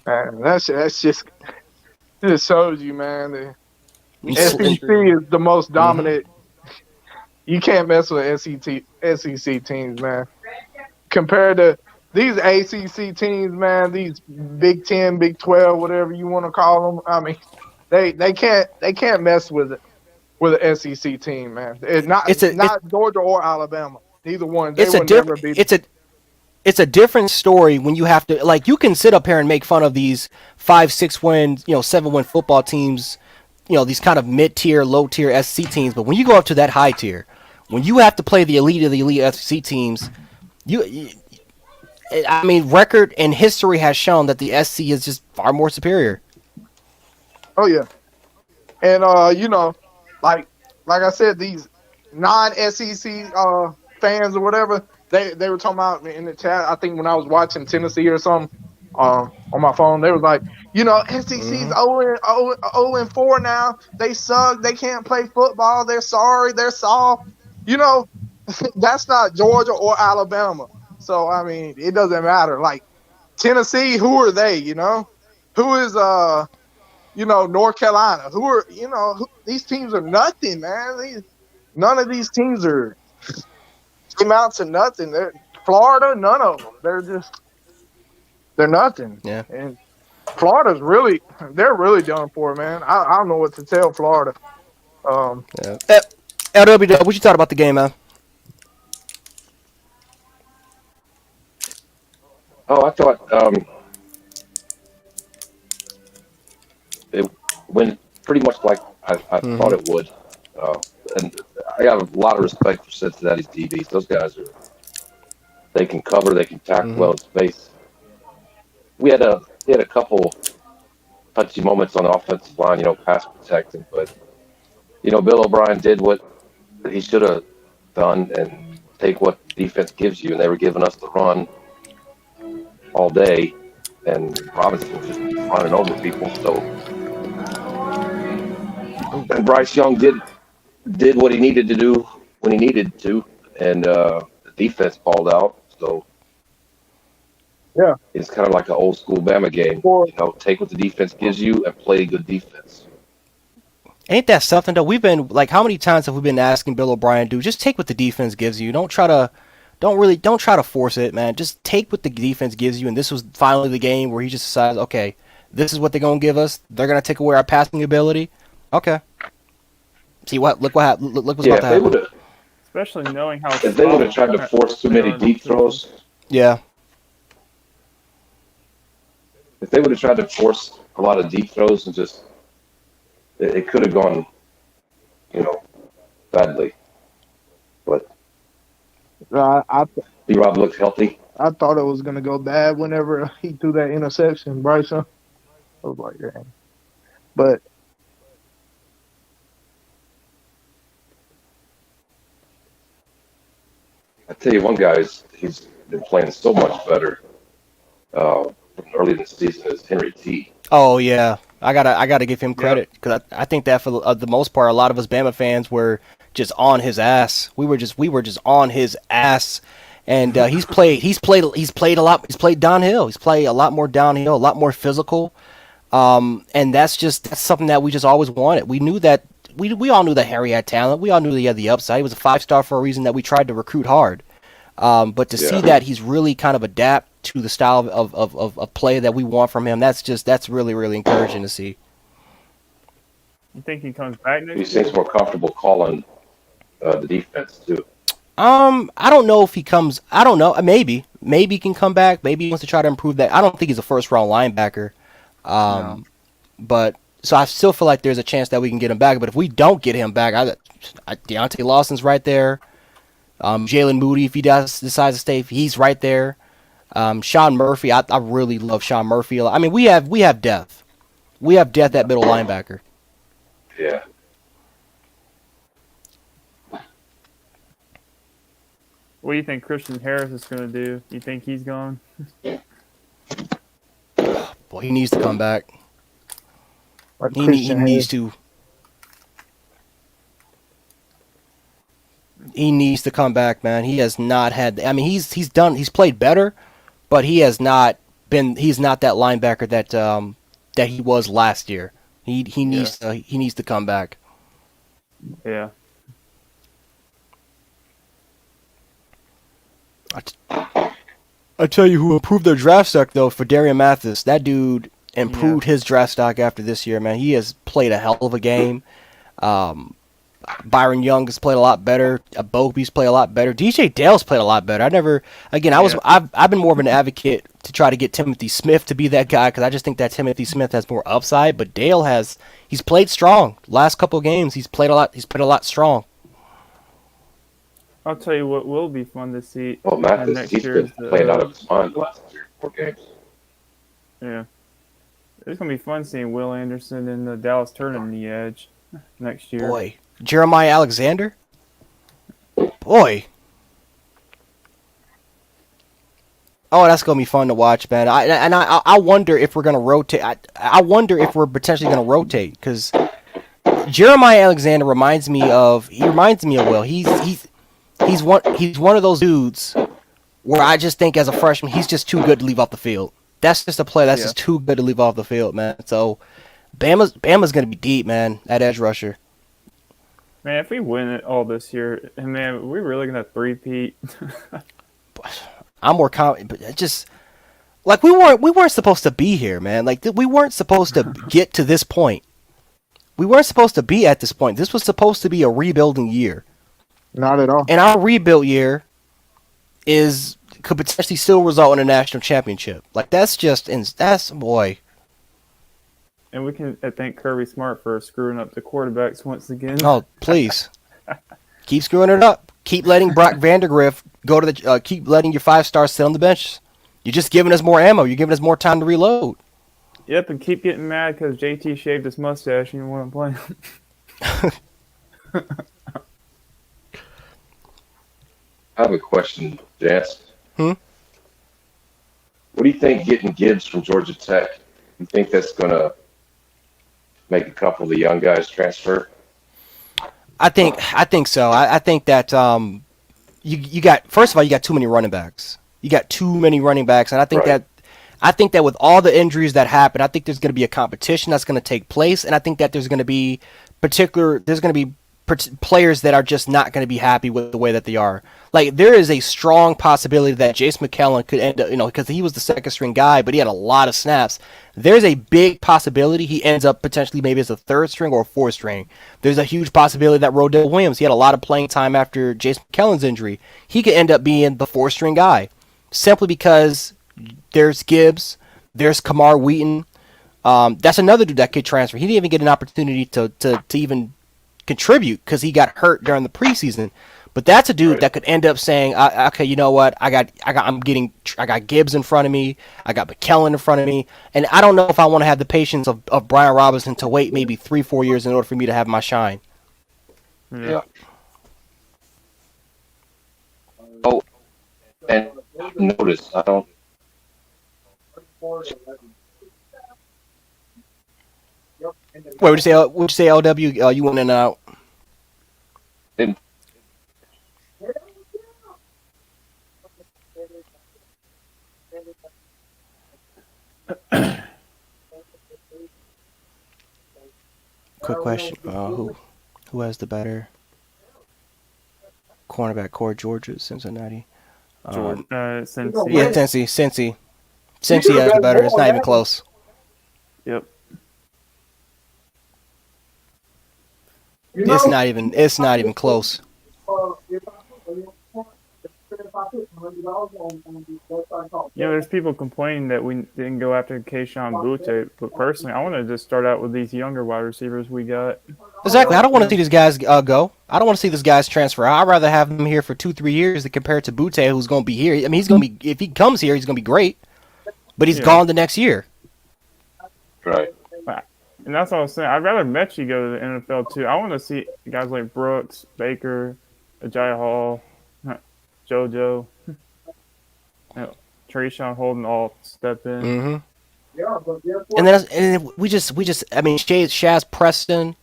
Man, that's just it just shows you, man. The It's- SEC and- is the most Mhm. dominant. You can't mess with SEC teams, man. Compared to these ACC teams, man, these Big 10, Big 12, whatever you want to call them. I mean, they can't mess with an SEC team, man. It's it's a not Georgia or Alabama. Neither one. They it's a will never different be. it's a different story when you have to, like, you can sit up here and make fun of these 5, 6 win, 7 win football teams, these kind of mid tier, low tier SEC teams. But when you go up to that high tier, when you have to play the elite of the elite SEC teams, you I mean, record and history has shown that the SC is just far more superior. Oh yeah, and like I said, these non-SEC fans or whatever, they were talking about in the chat. I think when I was watching Tennessee or something on my phone, they was like, SEC's Mhm. 0-4 now. They suck. They can't play football. They're sorry. They're soft. You know, that's not Georgia or Alabama. So I mean, it doesn't matter. Like Tennessee, who are they? Who is North Carolina? Who are these teams are nothing, man. None of these teams are amount to nothing. Florida, none of them. They're nothing. Yeah. And they're really done for, man. I don't know what to tell Florida. Yeah. LW, what you thought about the game, man? Oh, I thought it went pretty much like I thought Mhm. it would. Uh, and I got a lot of respect for Cincinnati's DBs. Those guys they can cover, they can tackle well Mhm. in space. We had a couple touchy moments on the offensive line, pass protecting, but Bill O'Brien did what he should have done and take what defense gives you, and they were giving us the run all day, and Robinson was just running over people. So, and Bryce Young did what he needed to do when he needed to, and the defense balled out. So Yeah. it's kind of like an old school Bama game. For Take what the defense gives you and play good defense. Ain't that something though? We've been like, how many times have we been asking Bill O'Brien, dude, just take what the defense gives you. Don't try to force it, man. Just take what the defense gives you. And this was finally the game where he just decides, okay, this is what they're gonna give us. They're gonna take away our passing ability. Okay. See what? Look what happened. Look what's Yeah, about to happen. Especially knowing how if they would have tried to force too many deep throws, Yeah. if they would have tried to force a lot of deep throws and just it could have gone, badly. But I B-Rob looked healthy. I thought it was gonna go bad whenever he threw that interception, Bryson. I was like, dang. But I tell you, one guy he's been playing so much better from early in the season is Henry T. Oh yeah. I gotta give him credit because I think that for the most part, a lot of us Bama fans were just on his ass. We were just on his ass, and he's played a lot. He's played downhill. He's played a lot more downhill, a lot more physical. And that's something that we just always wanted. We knew that we all knew that Harry had talent. We all knew that he had the upside. He was a 5-star for a reason that we tried to recruit hard. But to see that he's really kind of adapt to the style of play that we want from him, that's really, really encouraging to see. You think he comes back next He year? seems more comfortable calling the defense too. I don't know if he comes. I don't know. Maybe he can come back. Maybe he wants to try to improve that. I don't think he's a first round linebacker. But so I still feel like there's a chance that we can get him back. But if we don't get him back, Deontay Lawson's right there. Jalen Moody, if he decides to stay, he's right there. Sean Murphy, I really love Sean Murphy. I mean, we have depth. We have depth at middle linebacker. Yeah. What do you think Christian Harris is going to do? You think he's gone? Boy, he needs to come back. like He Christian needs Harris. to. he needs to come back, man. He has not had. I mean, he's played better, but he has not been. He's not that linebacker that he was last year. He needs to come back. Yeah. I tell you who improved their draft stock though for Darian Mathis. That dude improved his draft stock after this year, man. He has played a hell of a game. Byron Young has played a lot better. Bogby's played a lot better. DJ Dale's played a lot better. I've been more of an advocate to try to get Timothy Smith to be that guy because I just think that Timothy Smith has more upside. But he's played strong. Last couple of games, he's played a lot. He's played a lot strong. I'll tell you what will be fun to see. Well, Mathis, he's been playing out of his mind the last 3 or 4 games. Yeah. It's going to be fun seeing Will Anderson and Dallas turning the edge next year. Boy. Jeremiah Alexander? Boy. Oh, that's going to be fun to watch, man. I wonder if we're going to rotate. I wonder if we're potentially going to rotate because Jeremiah Alexander reminds me of Will. He's one of those dudes where I just think as a freshman he's just too good to leave off the field. That's just a player that's just too good to leave off the field, man. So Bama's going to be deep, man, at edge rusher. Man, if we win it all this year, man, we're really going to three-peat. I'm more confident, but it just like we weren't supposed to be here, man. Like we weren't supposed to get to this point. We weren't supposed to be at this point. This was supposed to be a rebuilding year. Not at all. And our rebuild year could potentially still result in a national championship. Like that's boy. And we can thank Kirby Smart for screwing up the quarterbacks once again. Oh, please. Keep screwing it up. Keep letting Brock Vandegrift keep letting your 5-stars sit on the bench. You're just giving us more ammo. You're giving us more time to reload. Yep, and keep getting mad because JT shaved his mustache and you want to play him. I have a question, Jance. Hmm? What do you think getting Gibbs from Georgia Tech? You think that's going to make a couple of the young guys transfer? I think so. I think that you got first of all you got too many running backs. You got too many running backs, and I think that with all the injuries that happen, I think there's going to be a competition that's going to take place, and I think that there's going to be players that are just not going to be happy with the way that they are. Like there is a strong possibility that Jace McKellen could end up, because he was the second string guy, but he had a lot of snaps. There's a big possibility he ends up potentially maybe as a third string or a fourth string. There's a huge possibility that Rodell Williams, he had a lot of playing time after Jace McKellen's injury. He could end up being the fourth string guy simply because there's Gibbs, there's Kamar Wheaton. That's another dude that could transfer. He didn't even get an opportunity to even contribute because he got hurt during the preseason. But that's a dude that could end up saying, "Okay, you know what? I got Gibbs in front of me. I got McKellen in front of me, and I don't know if I want to have the patience of Brian Robinson to wait maybe 3-4 years in order for me to have my shine." Yeah. Oh, and notice I don't. Wait, would you say LW? You went in and out. And Quick question: who has the better cornerback core? Georgia, Cincinnati. Cincy. Yeah, Cincy. Cincy has the better. It's not even close. Yep. It's not even close. There's people complaining that we didn't go after Keyshawn Butte, but personally, I want to just start out with these younger wide receivers we got. Exactly. I don't want to see these guys go. I don't want to see these guys transfer. I'd rather have them here for 2-3 years than compared to Butte, who's going to be here. I mean, he's going to be if he comes here, he's going to be great, but he's gone the next year. right. And that's what I was saying. I'd rather Mechie go to the NFL too. I want to see guys like Brooks, Baker, Agiye Hall, JoJo, Trayshawn Holden all step in. Mm-hmm. And we just I mean Shaz Preston.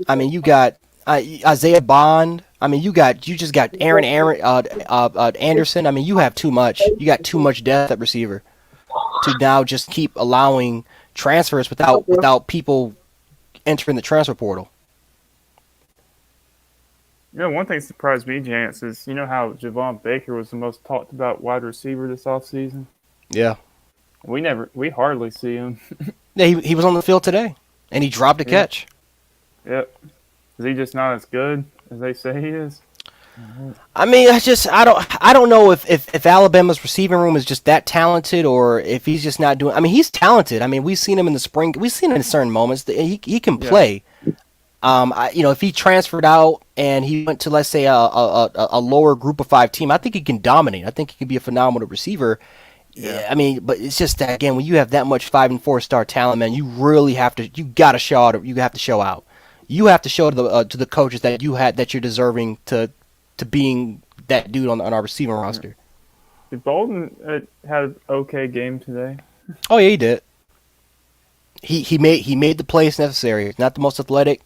I mean you got Isaiah Bond. I mean, you just got Anderson. I mean, you have too much. You got too much depth at receiver to now just keep allowing transfers without people entering the transfer portal. One thing surprised me, Jance, is how Javon Baker was the most talked about wide receiver this offseason? Yeah. We hardly see him. Yeah, he was on the field today, and he dropped a catch. Yep. Is he just not as good as they say he is? I mean, I don't know if Alabama's receiving room is just that talented or if he's just not doing. I mean, he's talented. I mean, we've seen him in the spring. We've seen him in certain moments. He can play. If he transferred out and he went to, let's say, a lower group of 5 team, I think he can dominate. I think he can be a phenomenal receiver. Yeah, I mean, but it's just that, again, when you have that much 5 and 4-star talent, man, you really have to. You got to show out. You have to show out. You have to show to the coaches that you're deserving to being that dude on our receiving roster. Did Bolden had an okay game today? Oh yeah, he did. He made the plays necessary. Not the most athletic.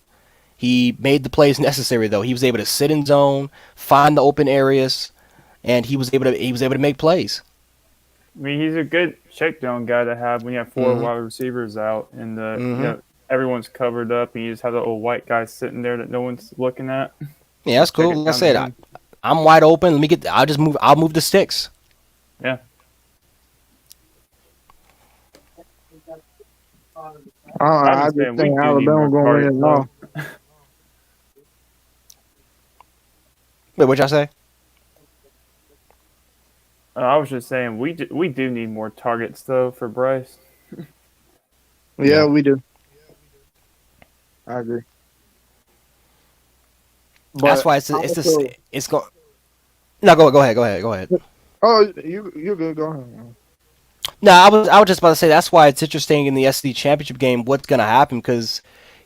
He made the plays necessary though. He was able to sit in zone, find the open areas, and he was able to make plays. I mean, he's a good check down guy to have when you have 4 wide receivers out and everyone's covered up and you just have the old white guy sitting there that no one's looking at. Yeah, that's cool. Like I said, I'm wide open. I'll move the sticks. Yeah. I just think Alabama gonna win it all. Wait, what'd y'all say? I was just saying we do need more targets though for Bryce. Yeah, we do. I agree. But that's why it's going. No, go ahead. Oh, you're good. Go ahead. No, I was just about to say that's why it's interesting in the SEC championship game what's going to happen because,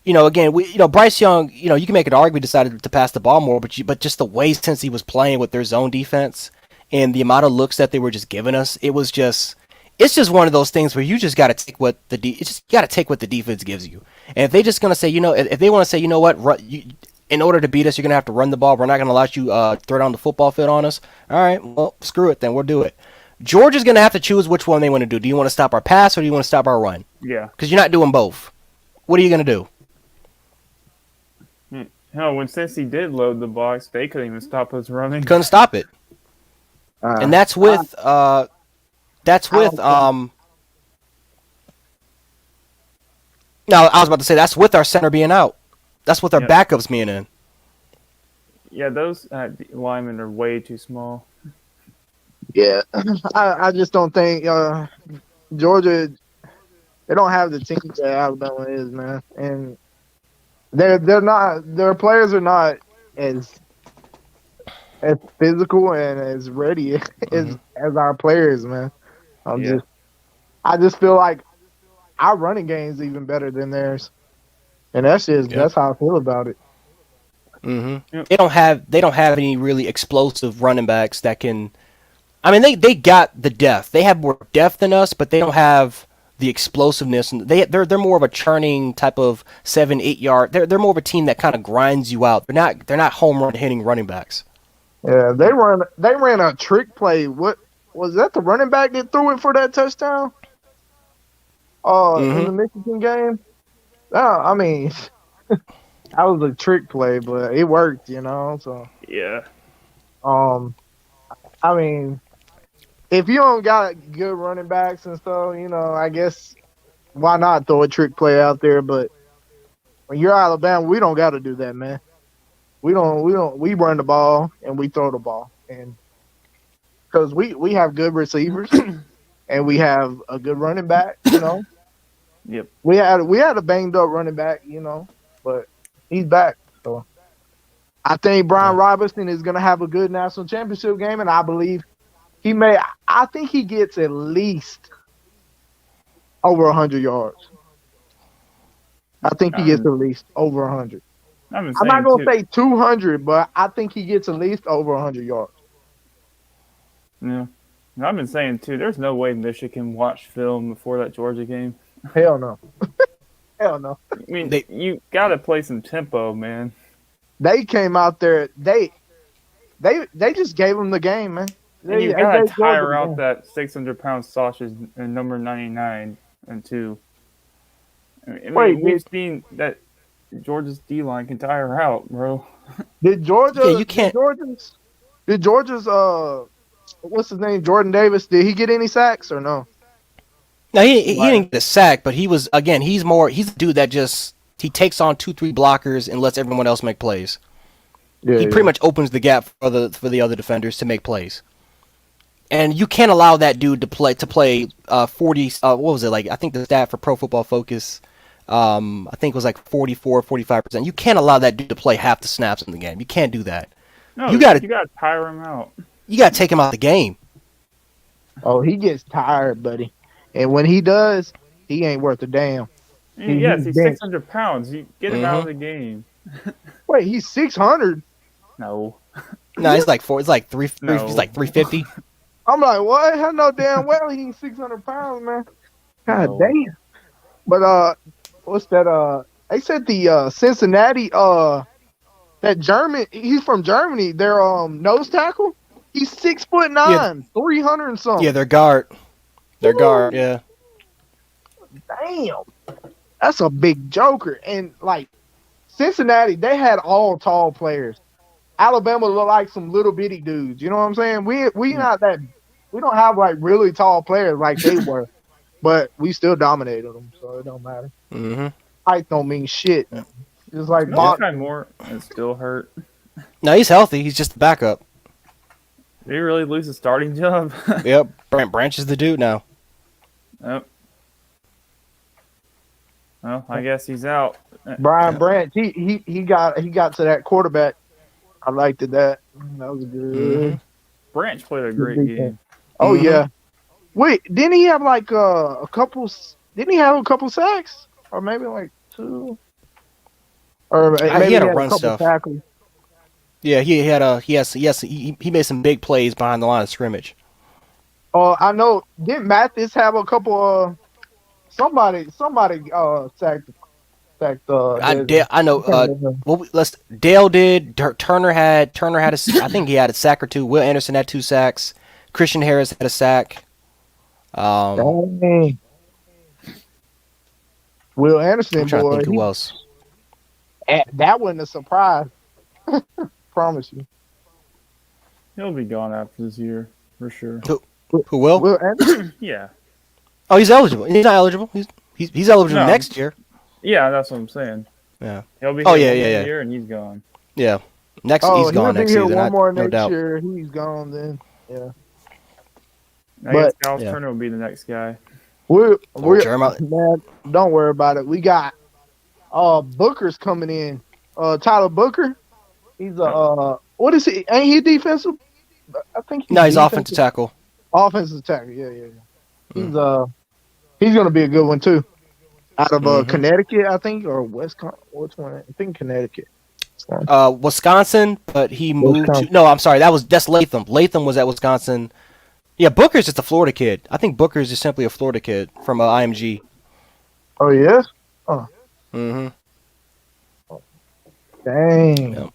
again Bryce Young, you can make an argument decided to pass the ball more, but just the way since he was playing with their zone defense and the amount of looks that they were just giving us, it's just one of those things where you just got to take what the defense gives you, and if they just going to say if they want to say what in order to beat us you're going to have to run the ball, we're not going to let you throw down the football field on us. All right, well screw it then, we'll do it. Georgia's going to have to choose which one they want to do. Do you want to stop our pass or do you want to stop our run? Yeah. Because you're not doing both. What are you going to do? Hell, when Cincy did load the box, they couldn't even stop us running. Couldn't stop it. And that's with no, I was about to say that's with our center being out. That's with our backups being in. Yeah, those linemen are way too small. Yeah, I just don't think Georgia. They don't have the team that Alabama is, man, and they're not. Their players are not as physical and as ready as our players, man. I just feel like our running game is even better than theirs, and that's how I feel about it. Mm-hmm. Yep. They don't have any really explosive running backs that can. I mean, they got the depth. They have more depth than us, but they don't have the explosiveness. And they're more of a churning type of 7-8 yard. They're more of a team that kind of grinds you out. They're not home run hitting running backs. Yeah, they ran a trick play. What was that? The running back that threw it for that touchdown? In the Michigan game. I mean, that was a trick play, but it worked, So yeah. I mean, if you don't got good running backs and stuff, I guess why not throw a trick play out there? But when you're Alabama, we don't got to do that, man. We run the ball and we throw the ball, and because we have good receivers and we have a good running back, Yep. We had a banged up running back, but he's back. So I think Brian Robinson is gonna have a good national championship game, and I believe I think he gets at least over 100 yards. I think he gets at least over 100. I'm not going to say 200, but I think he gets at least over 100 yards. Yeah. I've been saying, too, there's no way Michigan watched film before that Georgia game. Hell no. Hell no. I mean, you got to play some tempo, man. they came out there. They just gave them the game, man. And you They gotta gave Georgia tire the out game. that 600-pound sausage and number 99 and 2. I Wait, mean, we've seen that Georgia's D line can tire her out, bro. did Yeah, Georgia? you can't. Did Georgia's what's his name? Jordan Davis. Did he get any sacks or no? No, he Right. didn't get a sack, but he was again. He's a dude that just he takes on 2-3 blockers and lets everyone else make plays. Yeah, He pretty much opens the gap for the other defenders to make plays. And you can't allow that dude to play 40. What was it like? I think the stat for Pro Football Focus, I think it was like 44-45%. You can't allow that dude to play half the snaps in the game. You can't do that. No, You gotta tire him out. take him out of the game. Oh, he gets tired, buddy. And when he does, he ain't worth a damn. Yes, he's benched. 600 pounds. You get him out of the game. Wait, he's 600. No. No, he's like four. It's like three. No. He's like 350. I'm like, what? I know damn well he ain't 600 pounds, man. God No. damn. But what's that? They said the Cincinnati that German. He's from Germany. Their nose tackle. He's 6'9", Yeah. 300 and something. Yeah, their guard. Their Woo. guard. Yeah. Damn, that's a big joker. And like Cincinnati, they had all tall players. Alabama looked like some little bitty dudes. You know what I'm saying? We not that. We don't have like really tall players like they were, but we still dominated them, so it don't matter. Mm-hmm. Height don't mean shit. It's like No, box. try more and still hurt. No, he's healthy. He's just the backup. Did he really lose his starting job? Yep. Branch is the dude now. Yep. Well, I guess he's out. Brian Branch, he got to that quarterback. I liked it. That was good. Mhm. Branch played a great game. Oh Mhm. yeah. Wait, didn't he have like a couple? Didn't he have a couple sacks, or maybe like 2? Or maybe he had a a run couple stuff. tackles. Yeah, he made some big plays behind the line of scrimmage. Oh, I know. Didn't Mathis have a couple? Somebody sacked. I know. Dale did. Turner had a. I think he had a sack or 2. Will Anderson had 2 sacks. Christian Harris had a sack. Dang. Will Anderson, I'm trying to boy, think who else. that wasn't a surprise. Promise you. He'll be gone after this year for sure. Who will? Will Anderson. Yeah. Oh, he's eligible. He's not eligible. He's eligible No. next year. Yeah, that's what I'm saying. Yeah. He'll be Oh, here yeah, one yeah. year and he's gone. Yeah. He's He'll gone be next here season. one more No next doubt. year. He's gone then. Yeah. I guess But- Kyle Turner will be the next guy. We're Jeremiah. man, don't worry about it. We got Booker's coming in. Tyler Booker. He's what is he? Ain't he defensive? I think No, he's defensive. offensive tackle. Offensive tackle. Yeah. He's gonna be a good one too. Out of Mhm. Connecticut, I think, or Wisconsin. Which one? I think Connecticut. Wisconsin, but he moved Wisconsin. to. No, I'm sorry. That's Latham. Latham was at Wisconsin. Yeah, Booker's just a Florida kid. I think Booker's just simply a Florida kid from IMG. Oh yeah. Mm-hmm. Dang. Yep.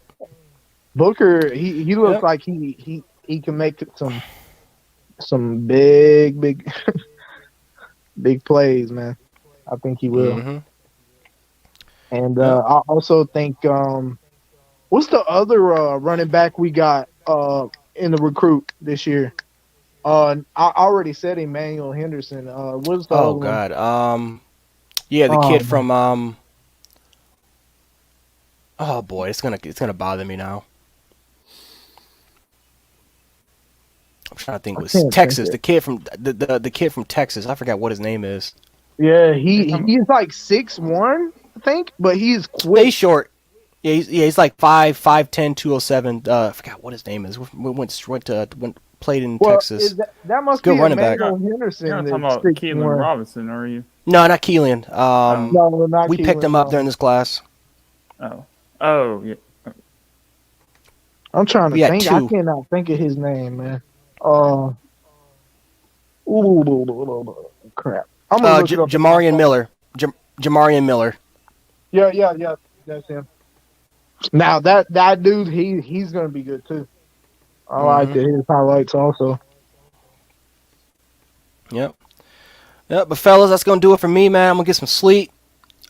Booker, he looks Yep. like he can make some big big plays, man. I think he will. Mm-hmm. And I also think what's the other running back we got in the recruit this year? I already said Emmanuel Henderson. What's the Oh other one? God. Yeah, the kid from Oh boy, it's gonna bother me now. I'm trying to think. It was can't Texas. think The kid from the kid from Texas. I forgot what his name is. Yeah, he's like 6'1", I think, but he's quick. He's short. Yeah, he's like 5'10", 207. I forgot what his name is. Played in Texas. That must Good be running back. Emmanuel Henderson. You're not talking that's about Keelan 6'1". Robinson, are you? No, not Keelan. No, not We picked Keelan, him up no. during this class. Oh, yeah. I'm trying We to had think. 2. I cannot think of his name, man. Crap. I'm gonna look it up. Jamarian Miller. Jamarian Miller. Yeah. That's him. Now that dude, he's gonna be good too. I like his highlights also. Yep. Yep. But fellas, that's gonna do it for me, man. I'm gonna get some sleep.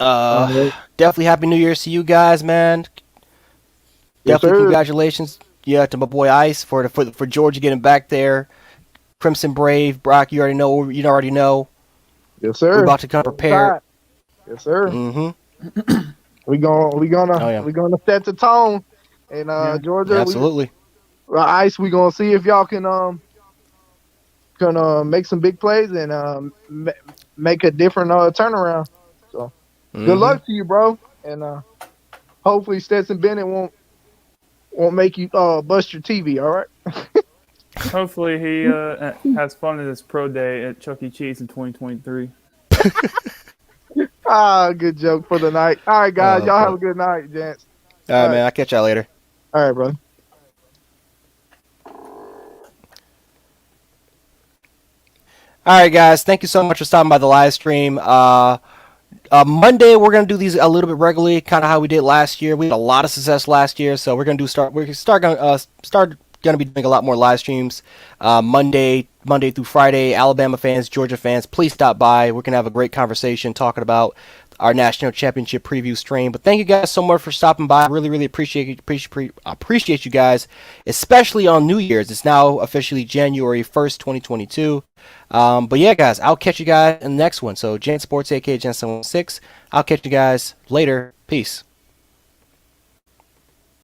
Right. Definitely happy New Year's to you guys, man. Yes, Definitely sir. congratulations, yeah, to my boy Ice for Georgia getting back there. Crimson Brave, Brock, you already know. You already know. Yes, We're sir. about to come prepared. Yes, sir. Mm-hmm. We gonna we Oh gonna yeah. we gonna set the tone. And Yeah. Georgia, Absolutely. Ice, we gonna see if y'all can make some big plays and make a different turnaround. So good Mm-hmm. luck to you, bro. And hopefully Stetson Bennett won't make you bust your TV. All right. Hopefully he has fun at his pro day at Chuck E. Cheese in 2023. Good joke for the night. All right, guys, y'all have a good night, gents. All All right, right, man. I'll catch y'all later. all right, brother. All right, guys. Thank you so much for stopping by the live stream. Monday we're gonna do these a little bit regularly, kind of how we did last year. We had a lot of success last year, so we're gonna be doing a lot more live streams. Monday through Friday. Alabama fans, Georgia fans, please stop by. We're gonna have a great conversation talking about our national championship preview stream. But thank you guys so much for stopping by. Really, really appreciate you guys, especially on New Year's. It's now officially January 1st, 2022. But yeah, guys, I'll catch you guys in the next one. So, Gent Sports, aka Gent 76. I'll catch you guys later. Peace.